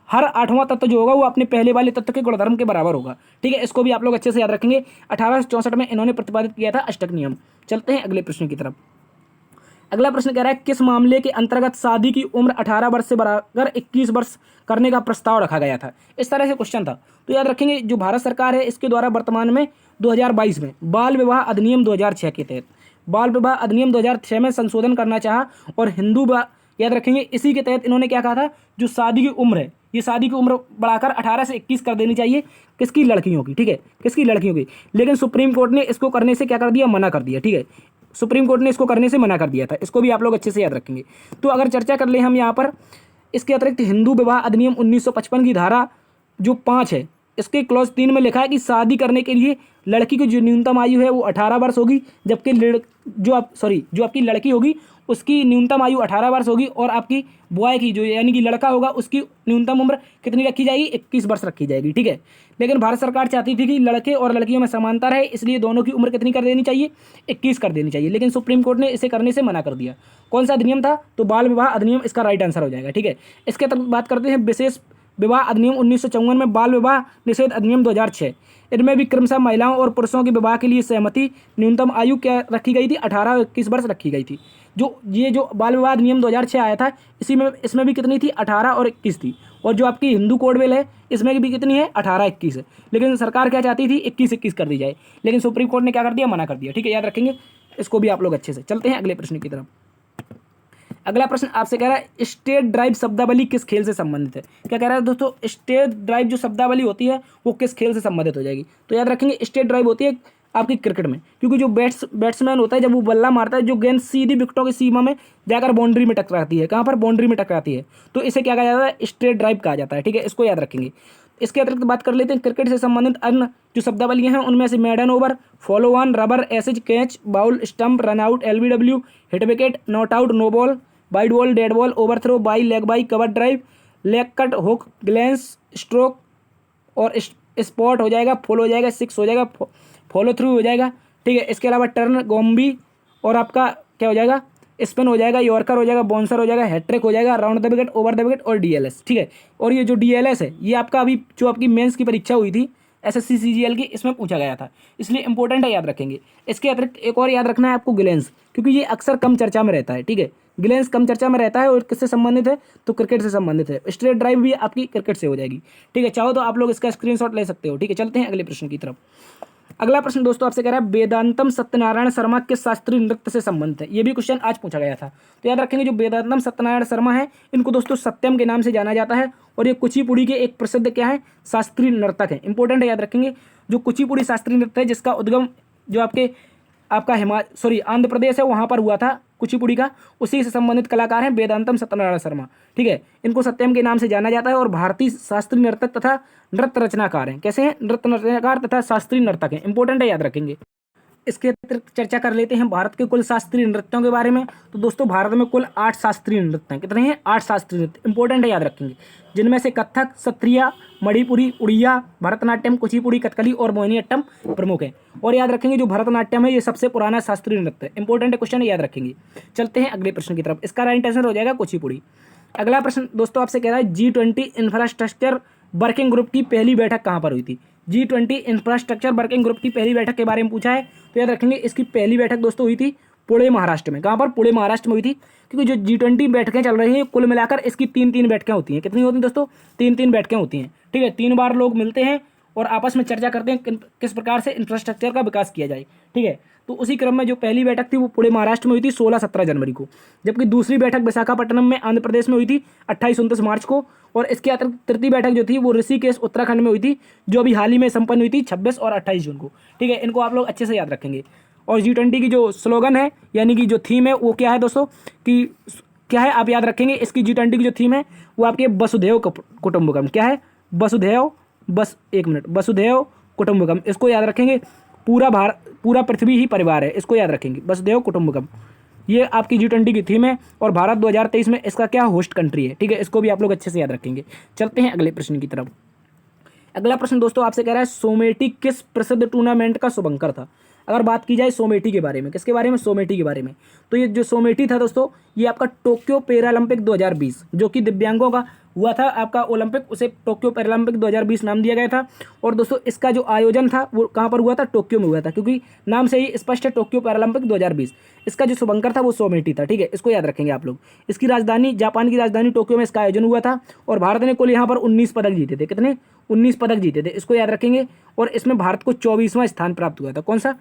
हर 8वां तत्व जो होगा वो अपने पहले वाले तत्व के गुणधर्म के बराबर होगा, ठीक है। इसको भी आप लोग अच्छे से याद रखेंगे। 1864 में इन्होंने प्रतिपादित किया था अष्टक नियम। चलते हैं अगले प्रश्न की तरफ। अगला प्रश्न कह रहा है किस मामले के अंतर्गत शादी की उम्र 18 वर्ष से बढ़ाकर 21 वर्ष करने का प्रस्ताव रखा गया था। इस तरह से क्वेश्चन था। तो याद रखेंगे जो भारत सरकार है इसके द्वारा वर्तमान में 2022 में बाल विवाह अधिनियम 2006 के तहत बाल विवाह अधिनियम 2006 में संशोधन करना चाहा और याद रखेंगे इसी के तहत इन्होंने क्या कहा था, जो शादी की उम्र है ये शादी की उम्र बढ़ाकर 18 से 21 कर देनी चाहिए, किसकी, लड़कियों की, ठीक है, किसकी, लड़कियों की। लेकिन सुप्रीम कोर्ट ने इसको करने से क्या कर दिया, मना कर दिया, ठीक है। सुप्रीम कोर्ट ने इसको करने से मना कर दिया था। इसको भी आप लोग अच्छे से याद रखेंगे। तो अगर चर्चा कर ले हम यहाँ पर, इसके अतिरिक्त हिंदू विवाह अधिनियम 1955 की धारा जो 5 है इसके क्लॉज 3 में लिखा है कि शादी करने के लिए लड़की की जो न्यूनतम आयु है वो 18 वर्ष होगी, जबकि जो आपकी लड़की होगी उसकी न्यूनतम आयु 18 वर्ष होगी और आपकी बॉय की जो यानी कि लड़का होगा उसकी न्यूनतम उम्र कितनी रखी जाएगी, 21 वर्ष रखी जाएगी, ठीक है। लेकिन भारत सरकार चाहती थी कि लड़के और लड़कियों में समानता रहे, इसलिए दोनों की उम्र कितनी कर देनी चाहिए, 21 कर देनी चाहिए। लेकिन सुप्रीम कोर्ट ने इसे करने से मना कर दिया। कौन सा अधिनियम था, तो बाल विवाह अधिनियम इसका राइट आंसर हो जाएगा, ठीक है। इसके तक बात करते हैं विशेष विवाह अधिनियम 1954 में बाल विवाह निषेध अधिनियम 2006, इनमें भी क्रमशः महिलाओं और पुरुषों के विवाह के लिए सहमति न्यूनतम आयु क्या रखी गई थी, 18 और 21 वर्ष रखी गई थी। जो बाल विवाह अधिनियम 2006 आया था इसमें भी कितनी थी, 18 और 21 थी। और जो आपकी हिंदू कोड बिल है इसमें भी कितनी है, 18 21 है। लेकिन सरकार क्या चाहती थी, 21 21 कर दी जाए, लेकिन सुप्रीम कोर्ट ने क्या कर दिया, मना कर दिया, ठीक है। याद रखेंगे, इसको भी आप लोग अच्छे से। चलते हैं अगले प्रश्न की तरफ। अगला प्रश्न आपसे कह रहा है स्टेट ड्राइव शब्दावली किस खेल से संबंधित है। क्या कह रहा है दोस्तों, स्टेट ड्राइव जो शब्दावली होती है वो किस खेल से संबंधित हो जाएगी। तो याद रखेंगे स्टेट ड्राइव होती है आपकी क्रिकेट में, क्योंकि जो बैट्समैन होता है जब वो बल्ला मारता है, जो गेंद सीधी विकेटों की सीमा में जाकर बाउंड्री में टकराती है, कहाँ पर बाउंड्री में टकराती है, तो इसे क्या कहा जाता है, स्टेट ड्राइव कहा जाता है। ठीक है, इसको याद रखेंगे। इसके अतिरिक्त बात कर लेते हैं क्रिकेट से संबंधित अन्य जो शब्दावलियां हैं, उनमें से maiden over, follow on, rubber, aces, catch, bowl, stump, run out, LBW, hit wicket, not out, no ball, wide ball, dead ball, over throw, bye, leg bye, cover drive, leg cut, hook, glance, stroke और spot हो जाएगा, follow हो जाएगा, six हो जाएगा, follow through हो जाएगा। ठीक है, इसके अलावा टर्न, गोम्बी और आपका क्या हो जाएगा, स्पिन हो जाएगा, यॉर्कर हो जाएगा, बाउंसर हो जाएगा, हैट्रिक हो जाएगा, round the wicket, over the wicket और डीएलएस। ठीक है, और ये जो डीएलएस है ये आपका अभी जो आपकी मेंस की परीक्षा हुई थी एसएससी सीजीएल की, इसमें पूछा गया था, इसलिए इंपॉर्टेंट है, याद रखेंगे। इसके अतिरिक्त एक और याद रखना है आपको, ग्लेंस, क्योंकि ये अक्सर कम चर्चा में रहता है। ठीक है, ग्लेंस कम चर्चा में रहता है और किससे संबंधित है, तो क्रिकेट से संबंधित है। स्ट्रेट ड्राइव भी आपकी क्रिकेट से हो जाएगी। ठीक है, चाहो तो आप लोग इसका स्क्रीनशॉट ले सकते हो। ठीक है, चलते हैं अगले प्रश्न की तरफ। अगला प्रश्न दोस्तों आपसे कह रहा है वेदांतम सत्यनारायण शर्मा के शास्त्रीय नृत्य से संबंधित है। ये भी क्वेश्चन आज पूछा गया था, तो याद रखेंगे जो वेदांतम सत्यनारायण शर्मा है, इनको दोस्तों सत्यम के नाम से जाना जाता है और ये कुचिपुड़ी के एक प्रसिद्ध क्या है, शास्त्रीय नर्तक है। इंपॉर्टेंट है, याद रखेंगे। जो कुचिपुड़ी शास्त्रीय नृत्य है जिसका उद्गम जो आपका आंध्र प्रदेश है वहाँ पर हुआ था कुचिपुड़ी का, उसी से संबंधित कलाकार हैं वेदांतम सत्यनारायण शर्मा। ठीक है, इनको सत्यम के नाम से जाना जाता है और भारतीय शास्त्रीय नर्तक तथा नृत्य रचनाकार हैं। कैसे हैं, नृत्य रचनाकार तथा शास्त्रीय नर्तक हैं। इंपॉर्टेंट है, याद रखेंगे। इसके अतिरिक्त चर्चा कर लेते हैं भारत के कुल शास्त्रीय नृत्यों के बारे में। तो दोस्तों भारत में कुल 8 शास्त्रीय नृत्य हैं। कितने हैं, 8 शास्त्रीय नृत्य। इंपॉर्टेंट है, याद रखेंगे। जिनमें से कथक, सत्रिया, मणिपुरी, उड़िया, भरतनाट्यम, कुचिपुड़ी, कथकली और मोहिनीअट्टम प्रमुख है। और याद रखेंगे जो भरतनाट्यम है ये सबसे पुराना शास्त्रीय नृत्य है। इंपॉर्टेंट क्वेश्चन है, याद रखेंगे। चलते हैं अगले प्रश्न की तरफ। इसका राइट आंसर हो जाएगा कुचिपुड़ी। अगला प्रश्न दोस्तों आपसे कह रहा है G20 इंफ्रास्ट्रक्चर वर्किंग ग्रुप की पहली बैठक कहाँ पर हुई थी। G20 इंफ्रास्ट्रक्चर वर्किंग ग्रुप की पहली बैठक के बारे में पूछा है, तो याद रखेंगे इसकी पहली बैठक दोस्तों हुई थी पुणे महाराष्ट्र में। कहाँ पर, पुणे महाराष्ट्र में हुई थी। क्योंकि जो G20 बैठकें चल रही हैं कुल मिलाकर इसकी 3-3 बैठकें होती हैं। कितनी होती हैं दोस्तों, 3-3 बैठकें होती हैं। ठीक है, 3 बार लोग मिलते हैं और आपस में चर्चा करते हैं किस प्रकार से इंफ्रास्ट्रक्चर का विकास किया जाए। ठीक है, तो उसी क्रम में जो पहली बैठक थी वो पुणे महाराष्ट्र में हुई थी 16-17 जनवरी को, जबकि दूसरी बैठक विशाखापट्टनम में आंध्र प्रदेश में हुई थी 28-29 मार्च को। और इसके अतिरिक्त तृतीय बैठक जो थी वो ऋषिकेश उत्तराखंड में हुई थी, जो अभी हाल ही में संपन्न हुई थी 26 और 28 जून को। ठीक है, इनको आप लोग अच्छे से याद रखेंगे। और G20 की जो स्लोगन है यानी कि जो थीम है वो क्या है दोस्तों, कि क्या है आप याद रखेंगे। इसकी G20 की जो थीम है वो आपके वसुधैव कुटुंबकम। क्या है, वसुधैव, वसुधैव कुटुंबकम। इसको याद रखेंगे। पूरा पृथ्वी ही परिवार है, इसको याद रखेंगे, वसुधैव कुटुंबकम। ये आपकी G20 की थीम है और भारत 2023 में इसका क्या होस्ट कंट्री है। ठीक है, इसको भी आप लोग अच्छे से याद रखेंगे। चलते हैं अगले प्रश्न की तरफ। अगला प्रश्न दोस्तों आपसे कह रहा है सोमेटी किस प्रसिद्ध टूर्नामेंट का शुभंकर था। अगर बात की जाए सोमेटी के बारे में, किसके बारे में, सोमेटी के बारे में, तो ये जो सोमेटी था दोस्तों ये आपका टोक्यो पैरालंपिक 2020 जो कि दिव्यांगों का हुआ था आपका ओलंपिक, उसे टोक्यो पैरालंपिक 2020 नाम दिया गया था। और दोस्तों इसका जो आयोजन था वो कहाँ पर हुआ था, टोक्यो में हुआ था, क्योंकि नाम से ही स्पष्ट है टोक्यो पैरालंपिक 2020। इसका जो शुभंकर था वो सोमेटी था। ठीक है, इसको याद रखेंगे आप लोग। इसकी राजधानी, जापान की राजधानी टोक्यो में इसका आयोजन हुआ था और भारत ने कुल यहाँ पर 19 पदक जीते थे। कितने, 19 पदक जीते थे, इसको याद रखेंगे। और इसमें भारत को 24वां स्थान प्राप्त हुआ था। कौन सा,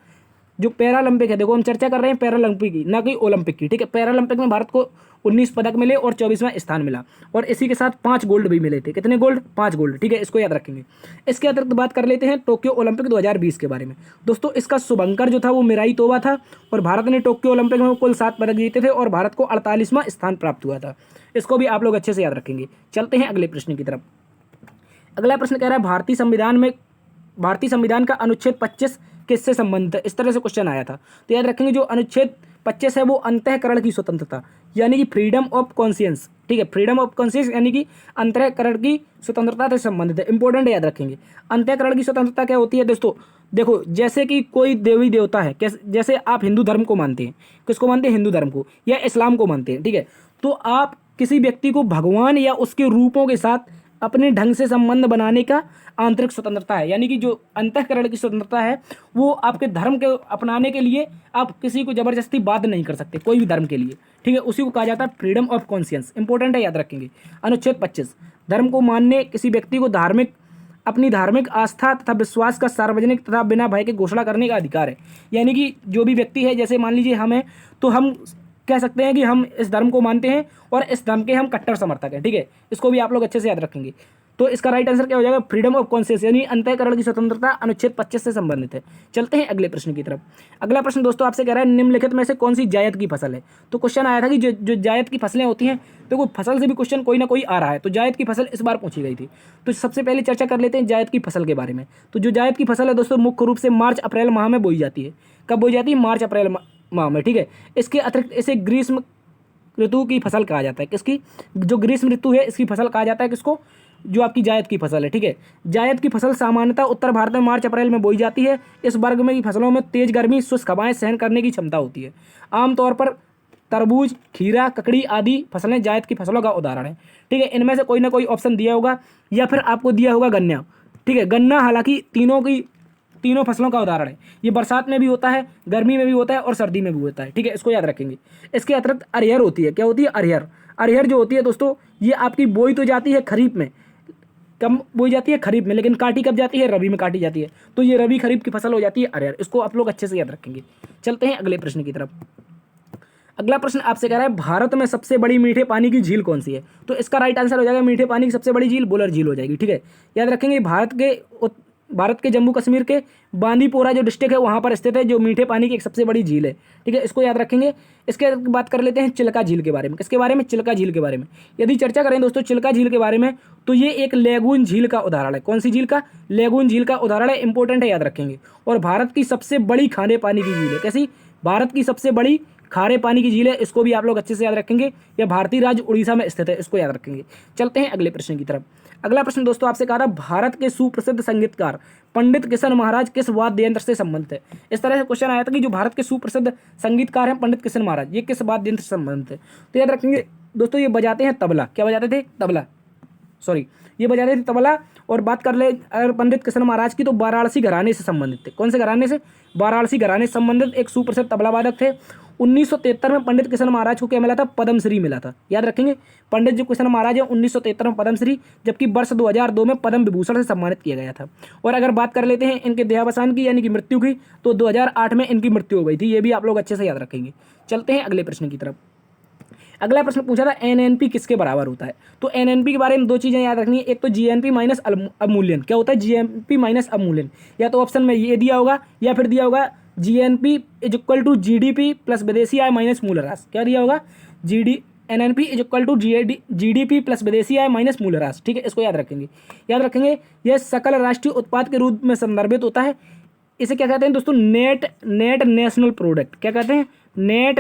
जो पैरालंपिक है, देखो हम चर्चा कर रहे हैं पैरालंपिक की, ना कि ओलंपिक की। ठीक है, पैरालंपिक में भारत को 19 पदक मिले और 24वां स्थान मिला और इसी के साथ 5 गोल्ड भी मिले थे। कितने गोल्ड, 5 गोल्ड। ठीक है, इसको याद रखेंगे। इसके अतिरिक्त बात कर लेते हैं टोक्यो ओलंपिक 2020 के बारे में। दोस्तों इसका शुभंकर जो था वो मिराई तोबा था और भारत ने टोक्यो ओलंपिक में कुल 7 पदक जीते थे और भारत को 48वां स्थान प्राप्त हुआ था। इसको भी आप लोग अच्छे से याद रखेंगे। चलते हैं अगले प्रश्न की तरफ। अगला प्रश्न कह रहा है भारतीय संविधान का अनुच्छेद 25 किससे संबंधित है। इस तरह से क्वेश्चन आया था, तो याद रखेंगे जो अनुच्छेद 25 है वो अंतःकरण की स्वतंत्रता यानी कि फ्रीडम ऑफ कॉन्शियंस। ठीक है, फ्रीडम ऑफ कॉन्शियंस यानी कि अंतःकरण की स्वतंत्रता से संबंधित है। इंपॉर्टेंट है, याद रखेंगे। अंतःकरण की स्वतंत्रता क्या होती है दोस्तों, देखो जैसे कि कोई देवी देवता है, जैसे आप हिंदू धर्म को मानते हैं, किसको मानते हैं, हिंदू धर्म को या इस्लाम को मानते हैं। ठीक है, तो आप किसी व्यक्ति को भगवान या उसके रूपों के साथ अपने ढंग से संबंध बनाने का आंतरिक स्वतंत्रता है। यानी कि जो अंतःकरण की स्वतंत्रता है वो आपके धर्म के अपनाने के लिए आप किसी को जबरदस्ती बाध्य नहीं कर सकते, कोई भी धर्म के लिए। ठीक है, उसी को कहा जाता है फ्रीडम ऑफ कॉन्शियंस। इंपॉर्टेंट है, याद रखेंगे। अनुच्छेद 25 धर्म को मानने किसी व्यक्ति को अपनी धार्मिक आस्था तथा विश्वास का सार्वजनिक तथा बिना भय के घोषणा करने का अधिकार है। यानी कि जो भी व्यक्ति है, जैसे मान लीजिए हम हैं, तो हम कह सकते हैं कि हम इस धर्म को मानते हैं और इस धर्म के हम कट्टर समर्थक हैं, ठीक है। इसको भी आप लोग अच्छे से याद रखेंगे। तो इसका राइट आंसर क्या हो जाएगा, फ्रीडम ऑफ कॉन्शियस यानी अंतःकरण की स्वतंत्रता अनुच्छेद 25 से संबंधित है। चलते हैं अगले प्रश्न की तरफ। अगला प्रश्न दोस्तों आपसे कह रहा है निम्नलिखित में से कौन सी जायद की फसल है। तो क्वेश्चन आया था कि जो जायद की फसलें होती हैं, तो कोई फसल से भी क्वेश्चन कोई ना कोई आ रहा है, तो जायद की फसल इस बार पूछी गई थी। तो सबसे पहले चर्चा कर लेते हैं जायद की फसल के बारे में। तो जो जायद की फसल है दोस्तों मुख्य रूप से मार्च अप्रैल माह में बोई जाती है। कब बोई जाती है, मार्च अप्रैल माह में, ठीक है। इसके अतिरिक्त इसे ग्रीष्म ऋतु की फसल कहा जाता है। किसकी, जो ग्रीष्म ऋतु है इसकी फसल कहा जाता है किसको, जो आपकी जायद की फसल है, ठीक है। जायद की फसल सामान्यतः उत्तर भारत में मार्च अप्रैल में बोई जाती है। इस वर्ग में की फसलों में तेज गर्मी शुष्क हवाएं सहन करने की क्षमता होती है। आमतौर पर तरबूज, खीरा, ककड़ी आदि फसलें जायद की फसलों का उदाहरण है, ठीक है। इनमें से कोई ना कोई ऑप्शन दिया होगा या फिर आपको दिया होगा गन्ना, ठीक है। गन्ना हालांकि तीनों फसलों का उदाहरण है। ये बरसात में भी होता है, गर्मी में भी होता है और सर्दी में भी होता है, ठीक है। इसको याद रखेंगे। इसके अतिरिक्त अरहर होती है। क्या होती है, अरहर। अरहर जो होती है दोस्तों ये आपकी बोई तो जाती है खरीफ में, कम बोई जाती है खरीफ में, लेकिन काटी कब जाती है, रबी में काटी जाती है। तो ये रबी खरीफ की फसल हो जाती है अरहर। इसको आप लोग अच्छे से याद रखेंगे। चलते हैं अगले प्रश्न की तरफ। अगला प्रश्न आपसे कह रहा है भारत में सबसे बड़ी मीठे पानी की झील कौन सी है। तो इसका राइट आंसर हो जाएगा मीठे पानी की सबसे बड़ी झील बुलर झील हो जाएगी, ठीक है। याद रखेंगे भारत के जम्मू कश्मीर के बांदीपोरा जो डिस्ट्रिक्ट है वहाँ पर स्थित है, जो मीठे पानी की एक सबसे बड़ी झील है, ठीक है। इसको याद रखेंगे। इसके बात कर लेते हैं चिल्का झील के बारे में। किसके बारे में, चिल्का झील के बारे में। यदि चर्चा करें दोस्तों चिल्का झील के बारे में, तो ये एक लेगून झील का उदाहरण है। कौन सी झील का, लेगून झील का उदाहरण है। इंपॉर्टेंट है, याद रखेंगे। और भारत की सबसे बड़ी खारे पानी की झील है। कैसी, भारत की सबसे बड़ी खारे पानी की झील है। इसको भी आप लोग अच्छे से याद रखेंगे। यह भारतीय राज्य उड़ीसा में स्थित है, इसको याद रखेंगे। चलते हैं अगले प्रश्न की तरफ। अगला प्रश्न दोस्तों आपसे कहा था भारत के सुप्रसिद्ध संगीतकार पंडित किशन महाराज किस वाद्य यंत्र से संबंधित है। इस तरह से क्वेश्चन आया था कि जो भारत के सुप्रसिद्ध संगीतकार हैं पंडित किशन महाराज, ये किस वाद्य यंत्र से संबंधित है। तो याद रखेंगे दोस्तों ये बजाते हैं तबला। क्या बजाते थे, तबला, सॉरी, ये बजाते थे तबला। और बात कर ले अगर पंडित किशन महाराज की, तो वाराणसी घराने से संबंधित थे। कौन से घराने से, वाराणसी घराने से संबंधित एक सुप्रसिद्ध तबला वादक थे। 1973 में पंडित किशन महाराज को क्या मिला था, पद्मश्री मिला था। याद रखेंगे पंडित जो किशन महाराज है 1973 में पद्मश्री, जबकि वर्ष 2002 में पद्म विभूषण से सम्मानित किया गया था। और अगर बात कर लेते हैं इनके देहावसान की यानी कि मृत्यु की, तो 2008 में इनकी मृत्यु हो गई थी। ये भी आप लोग अच्छे से याद रखेंगे। चलते हैं अगले प्रश्न की तरफ। अगला प्रश्न पूछा था एनएनपी किसके बराबर होता है। तो एनएनपी के बारे में दो चीज़ें याद रखनी है। एक तो जीएनपी माइनस अवमूल्यन। क्या होता है, जीएनपी माइनस अवमूल्यन। या तो ऑप्शन में ये दिया होगा या फिर दिया होगा GNP is equal to GDP plus विदेशी आय माइनस मूल ह्रास। क्या दिया होगा, NNP is equal to GDP plus विदेशी आय माइनस मूल ह्रास, ठीक है। इसको याद रखेंगे। याद रखेंगे यह सकल राष्ट्रीय उत्पाद के रूप में संदर्भित होता है। इसे क्या कहते हैं दोस्तों, नेट नेशनल प्रोडक्ट। क्या कहते हैं, नेट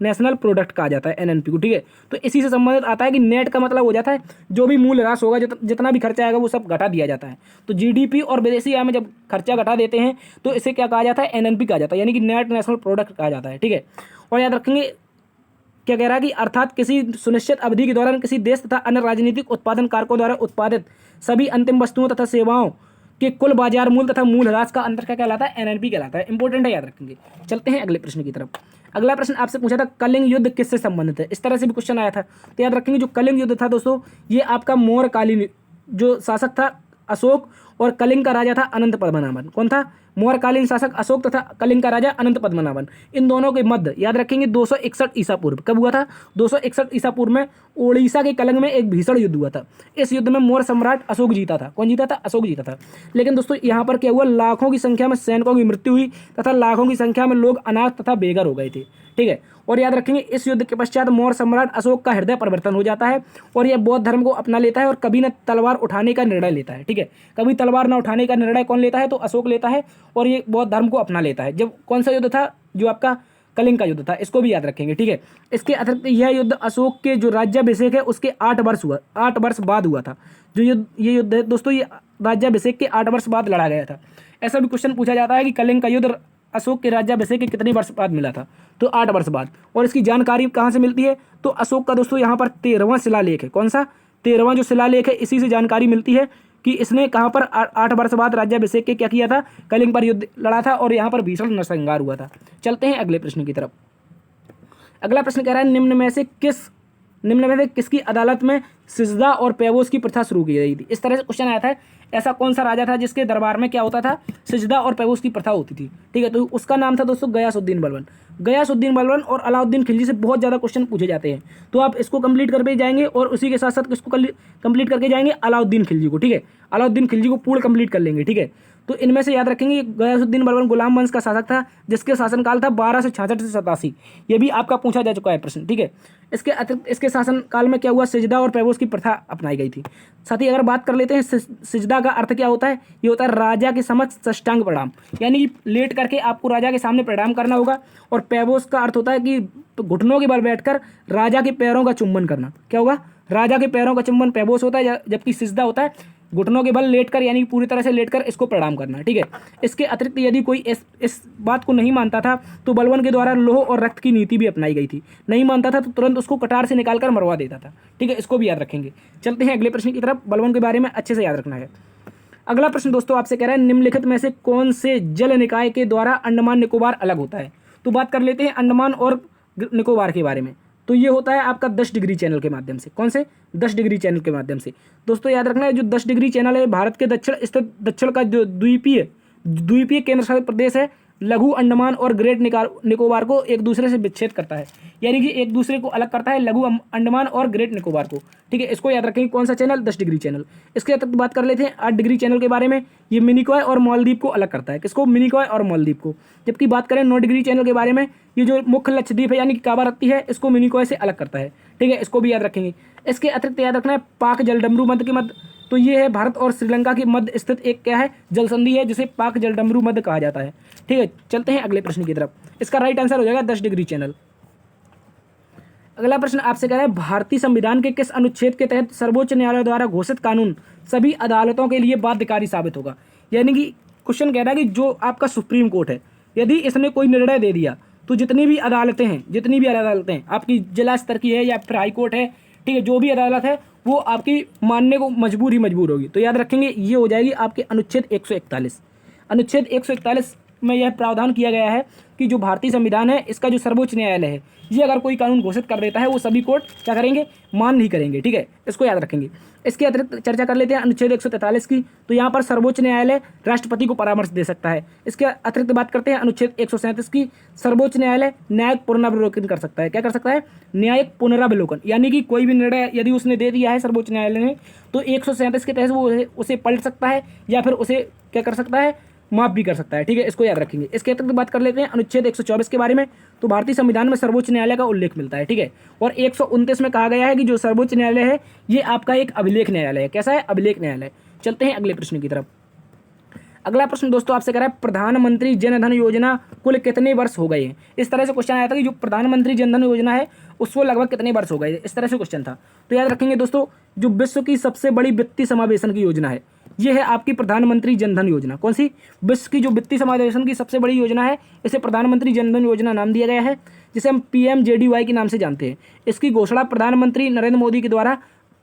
नेशनल प्रोडक्ट कहा जाता है एनएनपी को, ठीक है। तो इसी से संबंधित आता है कि नेट का मतलब हो जाता है जो भी मूल ह्रास होगा, जितना भी खर्चा आएगा वो सब घटा दिया जाता है। तो जीडीपी और विदेशी आय में जब खर्चा घटा देते हैं तो इसे क्या कहा जाता है, एनएनपी कहा जाता है, यानी कि नेट नेशनल प्रोडक्ट कहा जाता है, ठीक है। और याद रखेंगे क्या कह रहा है कि अर्थात किसी सुनिश्चित अवधि के दौरान किसी देश तथा अन्य राजनीतिक उत्पादन कारकों द्वारा उत्पादित सभी अंतिम वस्तुओं तथा सेवाओं के कुल बाजार मूल्य तथा मूल ह्रास का अंतर क्या कहलाता है, एनएनपी कहलाता है। इंपॉर्टेंट है, याद रखेंगे। चलते हैं अगले प्रश्न की तरफ। अगला प्रश्न आपसे पूछा था कलिंग युद्ध किससे संबंधित है। इस तरह से भी क्वेश्चन आया था, तो याद रखेंगे जो कलिंग युद्ध था दोस्तों ये आपका मौर्यकालीन जो शासक था अशोक और कलिंग का राजा था अनंत पद्मनाभन। कौन था, मौर्यकालीन शासक अशोक तथा कलिंग का राजा अनंत पद्मनाभन। इन दोनों के मध्य याद रखेंगे 261 ईसा पूर्व। कब हुआ था, 261 ईसा पूर्व में उड़ीसा के कलिंग में एक भीषण युद्ध हुआ था। इस युद्ध में मौर्य सम्राट अशोक जीता था। कौन जीता था, अशोक जीता था। लेकिन दोस्तों यहाँ पर क्या हुआ, लाखों की संख्या में सैनिकों की मृत्यु हुई तथा लाखों की संख्या में लोग अनाथ तथा बेघर हो गए थे, ठीक है। और याद रखेंगे इस युद्ध के पश्चात मौर्य सम्राट अशोक का हृदय परिवर्तन हो जाता है और यह बौद्ध धर्म को अपना लेता है और कभी न तलवार उठाने का निर्णय लेता है, ठीक है। कभी तलवार न उठाने का निर्णय कौन लेता है, तो अशोक लेता है और ये बौद्ध धर्म को अपना लेता है। जब कौन सा युद्ध था, जो आपका कलिंग का युद्ध था। इसको भी याद रखेंगे, ठीक है। इसके अतिरिक्त यह युद्ध अशोक के जो राज्याभिषेक है उसके 8 वर्ष बाद हुआ था। जो ये युद्ध है दोस्तों ये राज्याभिषेक के 8 वर्ष बाद लड़ा गया था। ऐसा भी क्वेश्चन पूछा जाता है कि कलिंग का युद्ध अशोक के राज्याभिषेक के कितने वर्ष बाद मिला था, तो 8 वर्ष बाद। और इसकी जानकारी कहाँ से मिलती है, तो अशोक का दोस्तों यहाँ पर 13वां शिलालेख है। कौन सा, 13वां जो शिलालेख है, इसी से जानकारी मिलती है कि इसने कहाँ पर 8 वर्ष बाद राज्याभिषेक के क्या किया था, कलिंग पर युद्ध लड़ा था और यहाँ पर भीषण नरसंहार हुआ था। चलते हैं अगले प्रश्न की तरफ। अगला प्रश्न कह रहा है निम्न में से किसकी अदालत में सिजदा और पैवोस की प्रथा शुरू की गई थी। इस तरह से क्वेश्चन आया था, ऐसा कौन सा राजा था जिसके दरबार में क्या होता था, सिजदा और पैबोस की प्रथा होती थी। ठीक है, तो उसका नाम था दोस्तों गयासुद्दीन बलबन। गयासुद्दीन बलबन और अलाउद्दीन खिलजी से बहुत ज़्यादा क्वेश्चन पूछे जाते हैं, तो आप इसको कंप्लीट करके जाएंगे और उसी के साथ साथ किसको कंप्लीट करके जाएंगे, अलाउद्दीन खिलजी को। ठीक है, अलाउद्दीन खिलजी को पूर्ण कंप्लीट कर लेंगे। ठीक है, तो इनमें से याद रखेंगे गयासुद्दीन बलबन गुलाम वंश का शासक था, जिसके शासनकाल था 12 से 66 से 87। ये भी आपका पूछा जा चुका है प्रश्न। ठीक है, इसके अतिरिक्त इसके शासनकाल में क्या हुआ, सिजदा और पैबोस की प्रथा अपनाई गई थी। साथ ही अगर बात कर लेते हैं सिजदा का अर्थ क्या होता है, ये होता है राजा के समक्ष साष्टांग प्रणाम, यानी कि लेट करके आपको राजा के सामने प्रणाम करना होगा। और पैबोस का अर्थ होता है कि घुटनों के बल बैठकर राजा के पैरों का चुंबन करना। क्या होगा, राजा के पैरों का चुंबन पैबोस होता है, जबकि सिजदा होता है घुटनों के बल लेटकर, यानी पूरी तरह से लेटकर इसको प्रणाम करना। ठीक है, इसके अतिरिक्त यदि कोई इस बात को नहीं मानता था तो बलबन के द्वारा लोह और रक्त की नीति भी अपनाई गई थी। नहीं मानता था तो तुरंत उसको कटार से निकालकर मरवा देता था। ठीक है, इसको भी याद रखेंगे। चलते हैं अगले प्रश्न की तरफ, बलबन के बारे में अच्छे से याद रखना है। अगला प्रश्न दोस्तों आपसे कह रहा है, निम्नलिखित में से कौन से जल निकाय के द्वारा अंडमान निकोबार अलग होता है। तो बात कर लेते हैं अंडमान और निकोबार के बारे में। तो ये होता है आपका 10 डिग्री चैनल के माध्यम से। कौन से, 10 डिग्री चैनल के माध्यम से। दोस्तों याद रखना है, जो 10 डिग्री चैनल है भारत के दक्षिण स्थित दक्षिण का जो द्वीपीय केंद्र शासित प्रदेश है, लघु अंडमान और ग्रेट निकोबार को एक दूसरे से विच्छेद करता है, यानी कि एक दूसरे को अलग करता है, लघु अंडमान और ग्रेट निकोबार को। ठीक है, इसको याद रखेंगे। कौन सा चैनल, 10 डिग्री चैनल। इसके अतिरिक्त बात कर लेते हैं 8 डिग्री चैनल के बारे में। ये मिनिकॉय और मालदीव को अलग करता है। किसको, मिनिकॉय और मालदीव को। जबकि बात करें 9 डिग्री चैनल के बारे में, ये जो मुख्य लक्षद्वीप है यानी कि कावारत्ती है, इसको मिनिकॉय से अलग करता है। ठीक है, इसको भी याद रखेंगे। इसके अतिरिक्त याद रखना है पाक जलडमरू मध्य के मध्य, तो ये है भारत और श्रीलंका के मध्य स्थित एक क्या है, जल संधि है, जिसे पाक जलडमरू मध्य कहा जाता है। ठीक है, चलते हैं अगले प्रश्न की तरफ। इसका राइट आंसर हो जाएगा 10 डिग्री चैनल। अगला प्रश्न आपसे कह रहा है, भारतीय संविधान के किस अनुच्छेद के तहत सर्वोच्च न्यायालय द्वारा घोषित कानून सभी अदालतों के लिए बाध्यकारी साबित होगा। यानी कि क्वेश्चन कह रहा है कि जो आपका सुप्रीम कोर्ट है, यदि इसने कोई निर्णय दे दिया तो जितनी भी अदालतें हैं आपकी जिला स्तर की है या फिर हाई कोर्ट है, ठीक है, जो भी अदालत है वो आपकी मानने को मजबूर होगी। तो याद रखेंगे ये हो जाएगी आपके अनुच्छेद 141। अनुच्छेद 141 में यह प्रावधान किया गया है कि जो भारतीय संविधान है, इसका जो सर्वोच्च न्यायालय है, ये अगर कोई कानून घोषित कर देता है, वो सभी कोर्ट क्या करेंगे, मान नहीं करेंगे। ठीक है, इसको याद रखेंगे। इसके अतिरिक्त चर्चा कर लेते हैं अनुच्छेद 143 की। तो यहाँ पर सर्वोच्च न्यायालय राष्ट्रपति को परामर्श दे सकता है। इसके अतिरिक्त बात करते हैं अनुच्छेद 137 की। सर्वोच्च न्यायालय न्यायिक पुनरावलोकन कर सकता है। क्या कर सकता है, न्यायिक पुनरावलोकन, यानी कि कोई भी निर्णय यदि उसने दे दिया है सर्वोच्च न्यायालय ने, तो 137 के तहत वो उसे पलट सकता है या फिर उसे क्या कर सकता है, माफ भी कर सकता है। ठीक है, इसको याद रखेंगे। इसके अतिरिक्त बात कर लेते हैं अनुच्छेद 124 के बारे में। तो भारतीय संविधान में सर्वोच्च न्यायालय का उल्लेख मिलता है। ठीक है, और 129 में कहा गया है कि जो सर्वोच्च न्यायालय है, ये आपका एक अभिलेख न्यायालय है। कैसा है, अभिलेख न्यायालय। चलते हैं अगले प्रश्न की तरफ। अगला प्रश्न दोस्तों आपसे कह रहा है, प्रधानमंत्री जन धन योजना कुल कितने वर्ष हो गए हैं। इस तरह से क्वेश्चन आया था कि जो प्रधानमंत्री जन धन योजना है उसको लगभग कितने वर्ष हो गए, इस तरह से क्वेश्चन था। तो याद रखेंगे दोस्तों, जो विश्व की सबसे बड़ी वित्तीय समावेशन की योजना है, ये है आपकी प्रधानमंत्री जन धन योजना। कौन सी, विश्व की जो वित्तीय समावेशन की सबसे बड़ी योजना है, इसे प्रधानमंत्री जन धन योजना नाम दिया गया है, जिसे हम PMJDY के नाम से जानते हैं। इसकी घोषणा प्रधानमंत्री नरेंद्र मोदी के द्वारा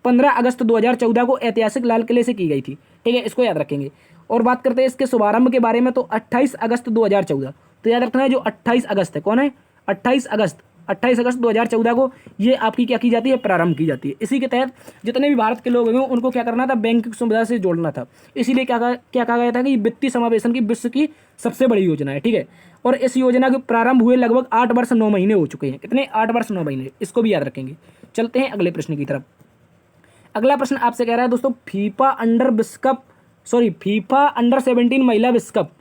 15 अगस्त 2014 को ऐतिहासिक लाल किले से की गई थी। ठीक है, इसको याद रखेंगे। और बात करते हैं इसके शुभारंभ के बारे में, तो 28 अगस्त 2014। तो याद रखना है जो 28 अगस्त है, कौन है, 28 अगस्त 2014 को ये आपकी क्या की जाती है, प्रारंभ की जाती है। इसी के तहत जितने भी भारत के लोग हैं उनको क्या करना था, बैंकिंग सुविधा से जोड़ना था। इसीलिए क्या कहा गया था कि वित्तीय समावेशन की विश्व की सबसे बड़ी योजना है। ठीक है, और इस योजना के प्रारंभ हुए लगभग 8 वर्ष 9 महीने हो चुके हैं। कितने, 8 वर्ष 9 महीने। इसको भी याद रखेंगे। चलते हैं अगले प्रश्न की तरफ। अगला प्रश्न आपसे कह रहा है दोस्तों, फीफा अंडर 17 महिला विश्व कप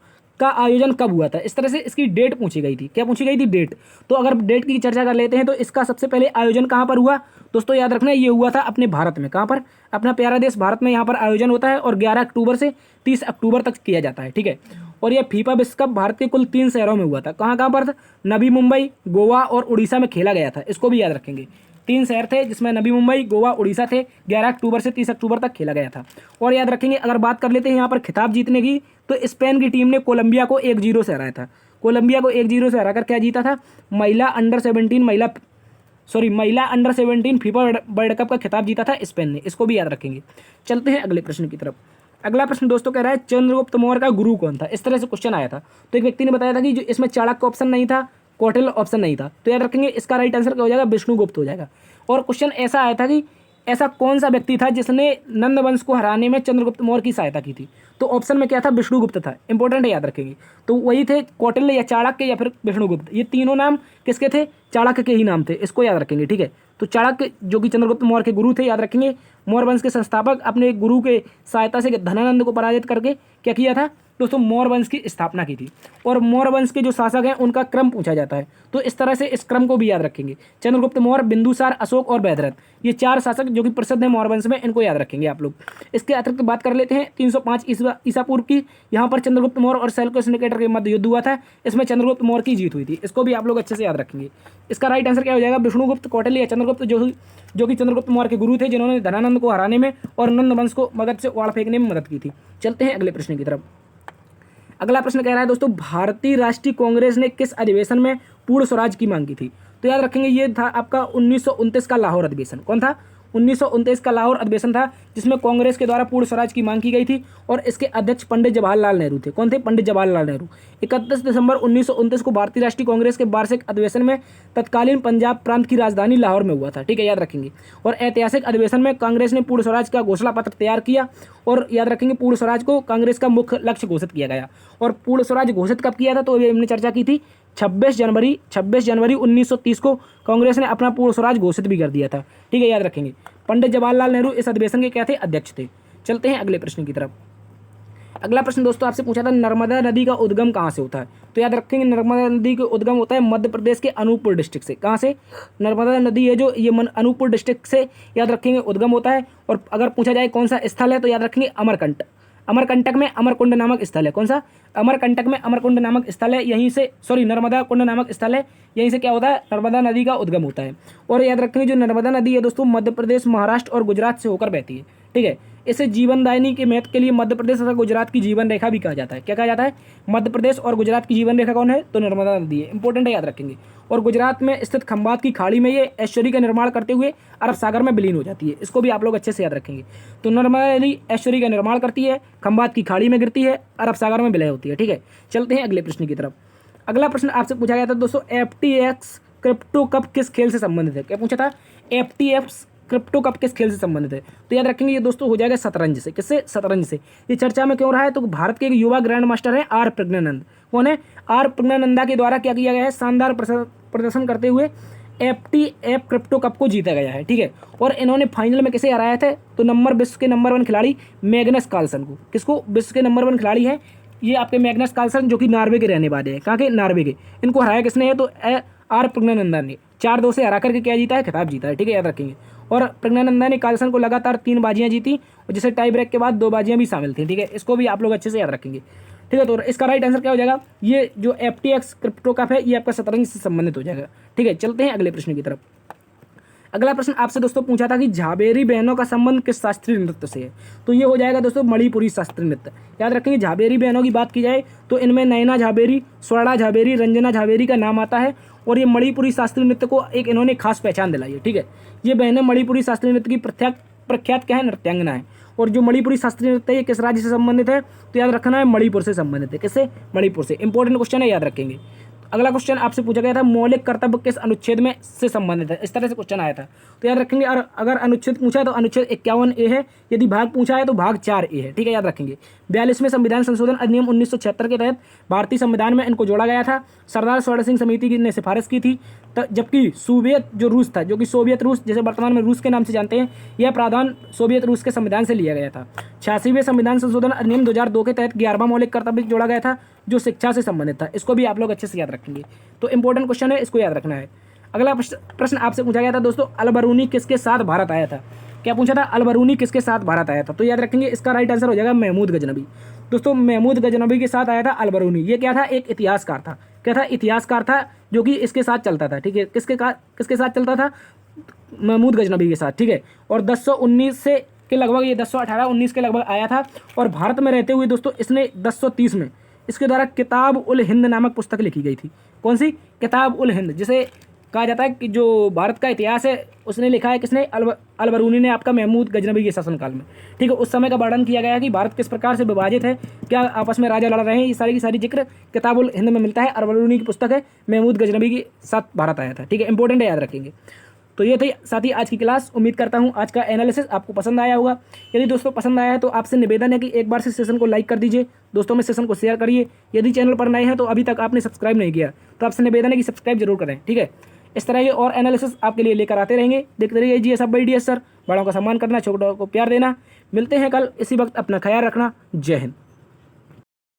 का आयोजन कब हुआ था। इस तरह से इसकी डेट पूछी गई थी। क्या पूछी गई थी, डेट। तो अगर डेट की चर्चा कर लेते हैं तो इसका सबसे पहले आयोजन कहाँ पर हुआ दोस्तों, याद रखना ये हुआ था अपने भारत में। कहाँ पर, अपना प्यारा देश भारत में यहाँ पर आयोजन होता है और 11 अक्टूबर से 30 अक्टूबर तक किया जाता है। ठीक है, और यह फीफा विश्व कप भारत के कुल 3 शहरों में हुआ था। कहाँ पर था, नवी मुंबई, गोवा और उड़ीसा में खेला गया था। इसको भी याद रखेंगे। 3 शहर थे जिसमें नवी मुंबई, गोवा, उड़ीसा थे। 11 अक्टूबर से 30 अक्टूबर तक खेला गया था। और याद रखेंगे, अगर बात कर लेते हैं यहाँ पर खिताब जीतने की, तो स्पेन की टीम ने कोलंबिया को 1-0 से हराया था। कोलंबिया को 1-0 से हराकर क्या जीता था, महिला अंडर 17 फीफा वर्ल्ड कप का खिताब जीता था स्पेन ने। इसको भी याद रखेंगे। चलते हैं अगले प्रश्न की तरफ। अगला प्रश्न दोस्तों कह रहा है, चंद्रगुप्त मौर्य का गुरु कौन था। इस तरह से क्वेश्चन आया था। तो एक व्यक्ति ने बताया था कि जो इसमें चाणक्य ऑप्शन नहीं था, कौटिल्य ऑप्शन नहीं था। तो याद रखेंगे इसका राइट आंसर क्या हो जाएगा, विष्णुगुप्त हो जाएगा। और क्वेश्चन ऐसा आया था कि ऐसा कौन सा व्यक्ति था जिसने नंद वंश को हराने में चंद्रगुप्त मौर्य की सहायता की थी? तो ऑप्शन में क्या था? विष्णुगुप्त था। इंपॉर्टेंट है, याद रखेंगे। तो वही थे कौटिल्य या चाणक्य या फिर विष्णुगुप्त। ये तीनों नाम किसके थे? चाणक्य के ही नाम थे, इसको याद रखेंगे। ठीक है, तो चाणक्य जो कि चंद्रगुप्त मौर्य के गुरु थे, याद रखेंगे। मौर्य वंश के संस्थापक अपने गुरु के सहायता से धनानंद को पराजित करके क्या किया था दोस्तों? मौर्य वंश की स्थापना की थी। और मौर्य वंश के जो शासक हैं उनका क्रम पूछा जाता है, तो इस तरह से इस क्रम को भी याद रखेंगे। चंद्रगुप्त मौर्य, बिंदुसार, अशोक और भद्रथ, ये 4 शासक जो कि प्रसिद्ध हैं मौर्य वंश में, इनको याद रखेंगे आप लोग। इसके अतिरिक्त बात कर लेते हैं 305 ईसा पूर्व की। यहाँ पर चंद्रगुप्त मौर्य और सेल्यूकस निकेटर के मध्य युद्ध हुआ था, इसमें चंद्रगुप्त मौर्य की जीत हुई थी। इसको भी आप लोग अच्छे से याद रखेंगे। इसका राइट आंसर क्या हो जाएगा? विष्णुगुप्त, कौटिल्य या चंद्रगुप्त, जो कि चंद्रगुप्त मौर्य के गुरु थे, जिन्होंने धनानंद को हराने में और नंद वंश को मगध से उखाड़ फेंकने में मदद की थी। चलते हैं अगले प्रश्न की तरफ। अगला प्रश्न कह रहा है दोस्तों, भारतीय राष्ट्रीय कांग्रेस ने किस अधिवेशन में पूर्ण स्वराज की मांग की थी? तो याद रखेंगे ये था आपका 1929 का लाहौर अधिवेशन। कौन था? 1929 का लाहौर अधिवेशन था, जिसमें कांग्रेस के द्वारा पूर्ण स्वराज की मांग की गई थी और इसके अध्यक्ष पंडित जवाहरलाल नेहरू थे। कौन थे? पंडित जवाहरलाल नेहरू। 31 दिसंबर 1929 को भारतीय राष्ट्रीय कांग्रेस के वार्षिक अधिवेशन में तत्कालीन पंजाब प्रांत की राजधानी लाहौर में हुआ था। ठीक है, याद रखेंगे। और ऐतिहासिक अधिवेशन में कांग्रेस ने पूर्ण स्वराज का घोषणा पत्र तैयार किया और याद रखेंगे पूर्ण स्वराज को कांग्रेस का मुख्य लक्ष्य घोषित किया गया। और पूर्ण स्वराज घोषित कब किया था? तो अभी हमने चर्चा की थी 26 जनवरी 1930 को कांग्रेस ने अपना पूर्ण स्वराज घोषित भी कर दिया था। ठीक है, याद रखेंगे। पंडित जवाहरलाल नेहरू इस अधिवेशन के क्या थे? अध्यक्ष थे। चलते हैं अगले प्रश्न की तरफ। अगला प्रश्न दोस्तों आपसे पूछा था, नर्मदा नदी का उद्गम कहाँ से होता है? तो याद रखेंगे नर्मदा नदी का उद्गम होता है मध्य प्रदेश के अनूपपुर डिस्ट्रिक्ट से। कहाँ से? नर्मदा नदी है जो ये अनूपपुर डिस्ट्रिक्ट से याद रखेंगे उद्गम होता है। और अगर पूछा जाए कौन सा स्थल है, तो याद रखेंगे अमरकंटक। अमरकंटक में अमरकुंड नामक स्थल है। कौन सा? अमरकंटक में अमरकुंड नामक स्थल है, यहीं से नर्मदा कुंड नामक स्थल है, यहीं से क्या होता है? नर्मदा नदी का उद्गम होता है। और याद रखेंगे जो नर्मदा नदी है दोस्तों मध्य प्रदेश, महाराष्ट्र और गुजरात से होकर बहती है। ठीक है, इसे जीवनदायिनी के महत्व के लिए मध्य प्रदेश तथा गुजरात की जीवन रेखा भी कहा जाता है। क्या कहा जाता है? मध्य प्रदेश और गुजरात की जीवन रेखा कौन है? तो नर्मदा नदी है। इंपॉर्टेंट है, याद रखेंगे। और गुजरात में स्थित खंबात की खाड़ी में ये ऐश्वर्य का निर्माण करते हुए अरब सागर में विलीन हो जाती है। इसको भी आप लोग अच्छे से याद रखेंगे। तो नर्मदा नदी ऐश्वर्य का निर्माण करती है, खंबात की खाड़ी में गिरती है, अरब सागर में विलय होती है। ठीक है, चलते हैं अगले प्रश्न की तरफ। अगला प्रश्न आपसे पूछा गया था दोस्तों, FTX क्रिप्टो कप किस खेल से संबंधित है? क्या पूछा था? FTX क्रिप्टो कप किस खेल से संबंधित है? तो याद रखेंगे ये दोस्तों हो जाएगा शतरंज से। किससे? शतरंज से। ये चर्चा में क्यों रहा है? तो भारत के एक युवा ग्रैंड मास्टर है आर प्रज्ञानंद। कौन है? आर प्रज्ञानंदा के द्वारा क्या किया गया है? शानदार प्रदर्शन करते हुए FTX क्रिप्टो कप को जीता गया है। ठीक है, और इन्होंने फाइनल में किसे हराया था? तो विश्व के नंबर 1 खिलाड़ी मैग्नस कार्लसन को। किसको? विश्व के नंबर 1 खिलाड़ी है ये आपके मैग्नस कार्लसन, जो कि नॉर्वे के रहने वाले हैं। कहाँ के? नॉर्वे के। इनको हराया किसने है? तो आर प्रज्ञानंदा ने 4-2 से हरा करके क्या जीता है? खिताब जीता है। ठीक है, याद रखेंगे। और प्रज्ञानंदा ने कार्लसन को लगातार 3 बाजियां जीती और जिसे टाई ब्रेक के बाद 2 बाजियां भी शामिल थी। ठीक है, इसको भी आप लोग अच्छे से याद रखेंगे। ठीक है, तो इसका राइट आंसर क्या हो जाएगा? ये जो FTX क्रिप्टो कप है ये आपका शतरंज से संबंधित हो जाएगा। ठीक है, चलते हैं अगले प्रश्न की तरफ। अगला प्रश्न आपसे दोस्तों पूछा था कि झाबेरी बहनों का संबंध किस शास्त्रीय नृत्य से है? तो ये हो जाएगा दोस्तों मणिपुरी शास्त्रीय नृत्य। याद रखेंगे झाबेरी बहनों की बात की जाए तो इनमें नयना झाबेरी, स्वर्णा झाबेरी, रंजना झाबेरी का नाम आता है और ये मणिपुरी शास्त्रीय नृत्य को एक इन्होंने खास पहचान दिलाई है। ठीक है, ये बहनें मणिपुरी शास्त्रीय नृत्य की प्रख्यात क्या है? नृत्यांगना है। और जो मणिपुरी शास्त्रीय नृत्य है ये किस राज्य से संबंधित है? तो याद रखना है मणिपुर से संबंधित है। किससे? मणिपुर से। इंपॉर्टेंट क्वेश्चन है, याद रखेंगे। अगला क्वेश्चन आपसे पूछा गया था मौलिक कर्तव्य किस अनुच्छेद में से संबंधित है? इस तरह से क्वेश्चन आया था, तो याद रखेंगे। और अगर अनुच्छेद पूछा है तो अनुच्छेद 51A है, यदि भाग पूछा है तो भाग 4A है। ठीक है, याद रखेंगे। 42वें संविधान संशोधन अधिनियम 1976 के तहत भारतीय संविधान में इनको जोड़ा गया था। सरदार स्वर्ण सिंह समिति ने सिफारिश की थी, जबकि सोवियत जो रूस था, जो कि सोवियत रूस जैसे वर्तमान में रूस के नाम से जानते हैं, यह प्रावधान सोवियत रूस के संविधान से लिया गया था। 86वें संविधान संशोधन अधिनियम 2002 के तहत 11वां मौलिक कर्तव्य जोड़ा गया था, जो शिक्षा से संबंधित था। इसको भी आप लोग अच्छे से याद रखेंगे। तो इंपॉर्टेंट क्वेश्चन है, इसको याद रखना है। अगला प्रश्न आपसे पूछा गया था दोस्तों, अलबरूनी किसके साथ भारत आया था? क्या पूछा था? अलबरूनी किसके साथ भारत आया था? तो याद रखेंगे इसका राइट आंसर हो जाएगा महमूद गजनबी। दोस्तों महमूद गजनबी के साथ आया था अलबरूनी। ये क्या था? एक इतिहासकार था। क्या था? इतिहासकार था जो कि इसके साथ चलता था। ठीक है, किसके साथ चलता था? महमूद गजनबी के साथ। ठीक है, और 1019 से के लगभग ये 1018-19 के लगभग आया था। और भारत में रहते हुए दोस्तों इसने 1030 में इसके द्वारा किताब उल हिंद नामक पुस्तक लिखी गई थी। कौन सी? किताब उल हिंद, जिसे कहा जाता है कि जो भारत का इतिहास है उसने लिखा है किसने? अलबरूनी ने, आपका महमूद गजनबी के शासनकाल में। ठीक है, उस समय का वर्णन किया गया है कि भारत किस प्रकार से विभाजित है, क्या आपस में राजा लड़ रहे हैं, ये सारी की सारी जिक्र किताब उल हिंद में मिलता है। अलबरूनी की पुस्तक है, महमूद गजनबी के साथ भारत आया था। ठीक है, इंपॉर्टेंट है, याद रखेंगे। तो ये थी साथ ही आज की क्लास। उम्मीद करता हूँ आज का एनालिसिस आपको पसंद आया होगा। यदि दोस्तों पसंद आया है तो आपसे निवेदन है कि एक बार से सेशन को लाइक कर दीजिए, दोस्तों में सेशन को शेयर करिए। यदि चैनल पर नए हैं तो अभी तक आपने सब्सक्राइब नहीं किया तो आपसे निवेदन है कि सब्सक्राइब जरूर करें, ठीक है। इस तरह के और एनालिसिस आपके लिए लेकर आते रहेंगे। देखते रहिए जीएस सब बाई डीएस सर। बड़ों का सम्मान करना, छोटों को प्यार देना। मिलते हैं कल इसी वक्त, अपना ख्याल रखना। जय हिंद।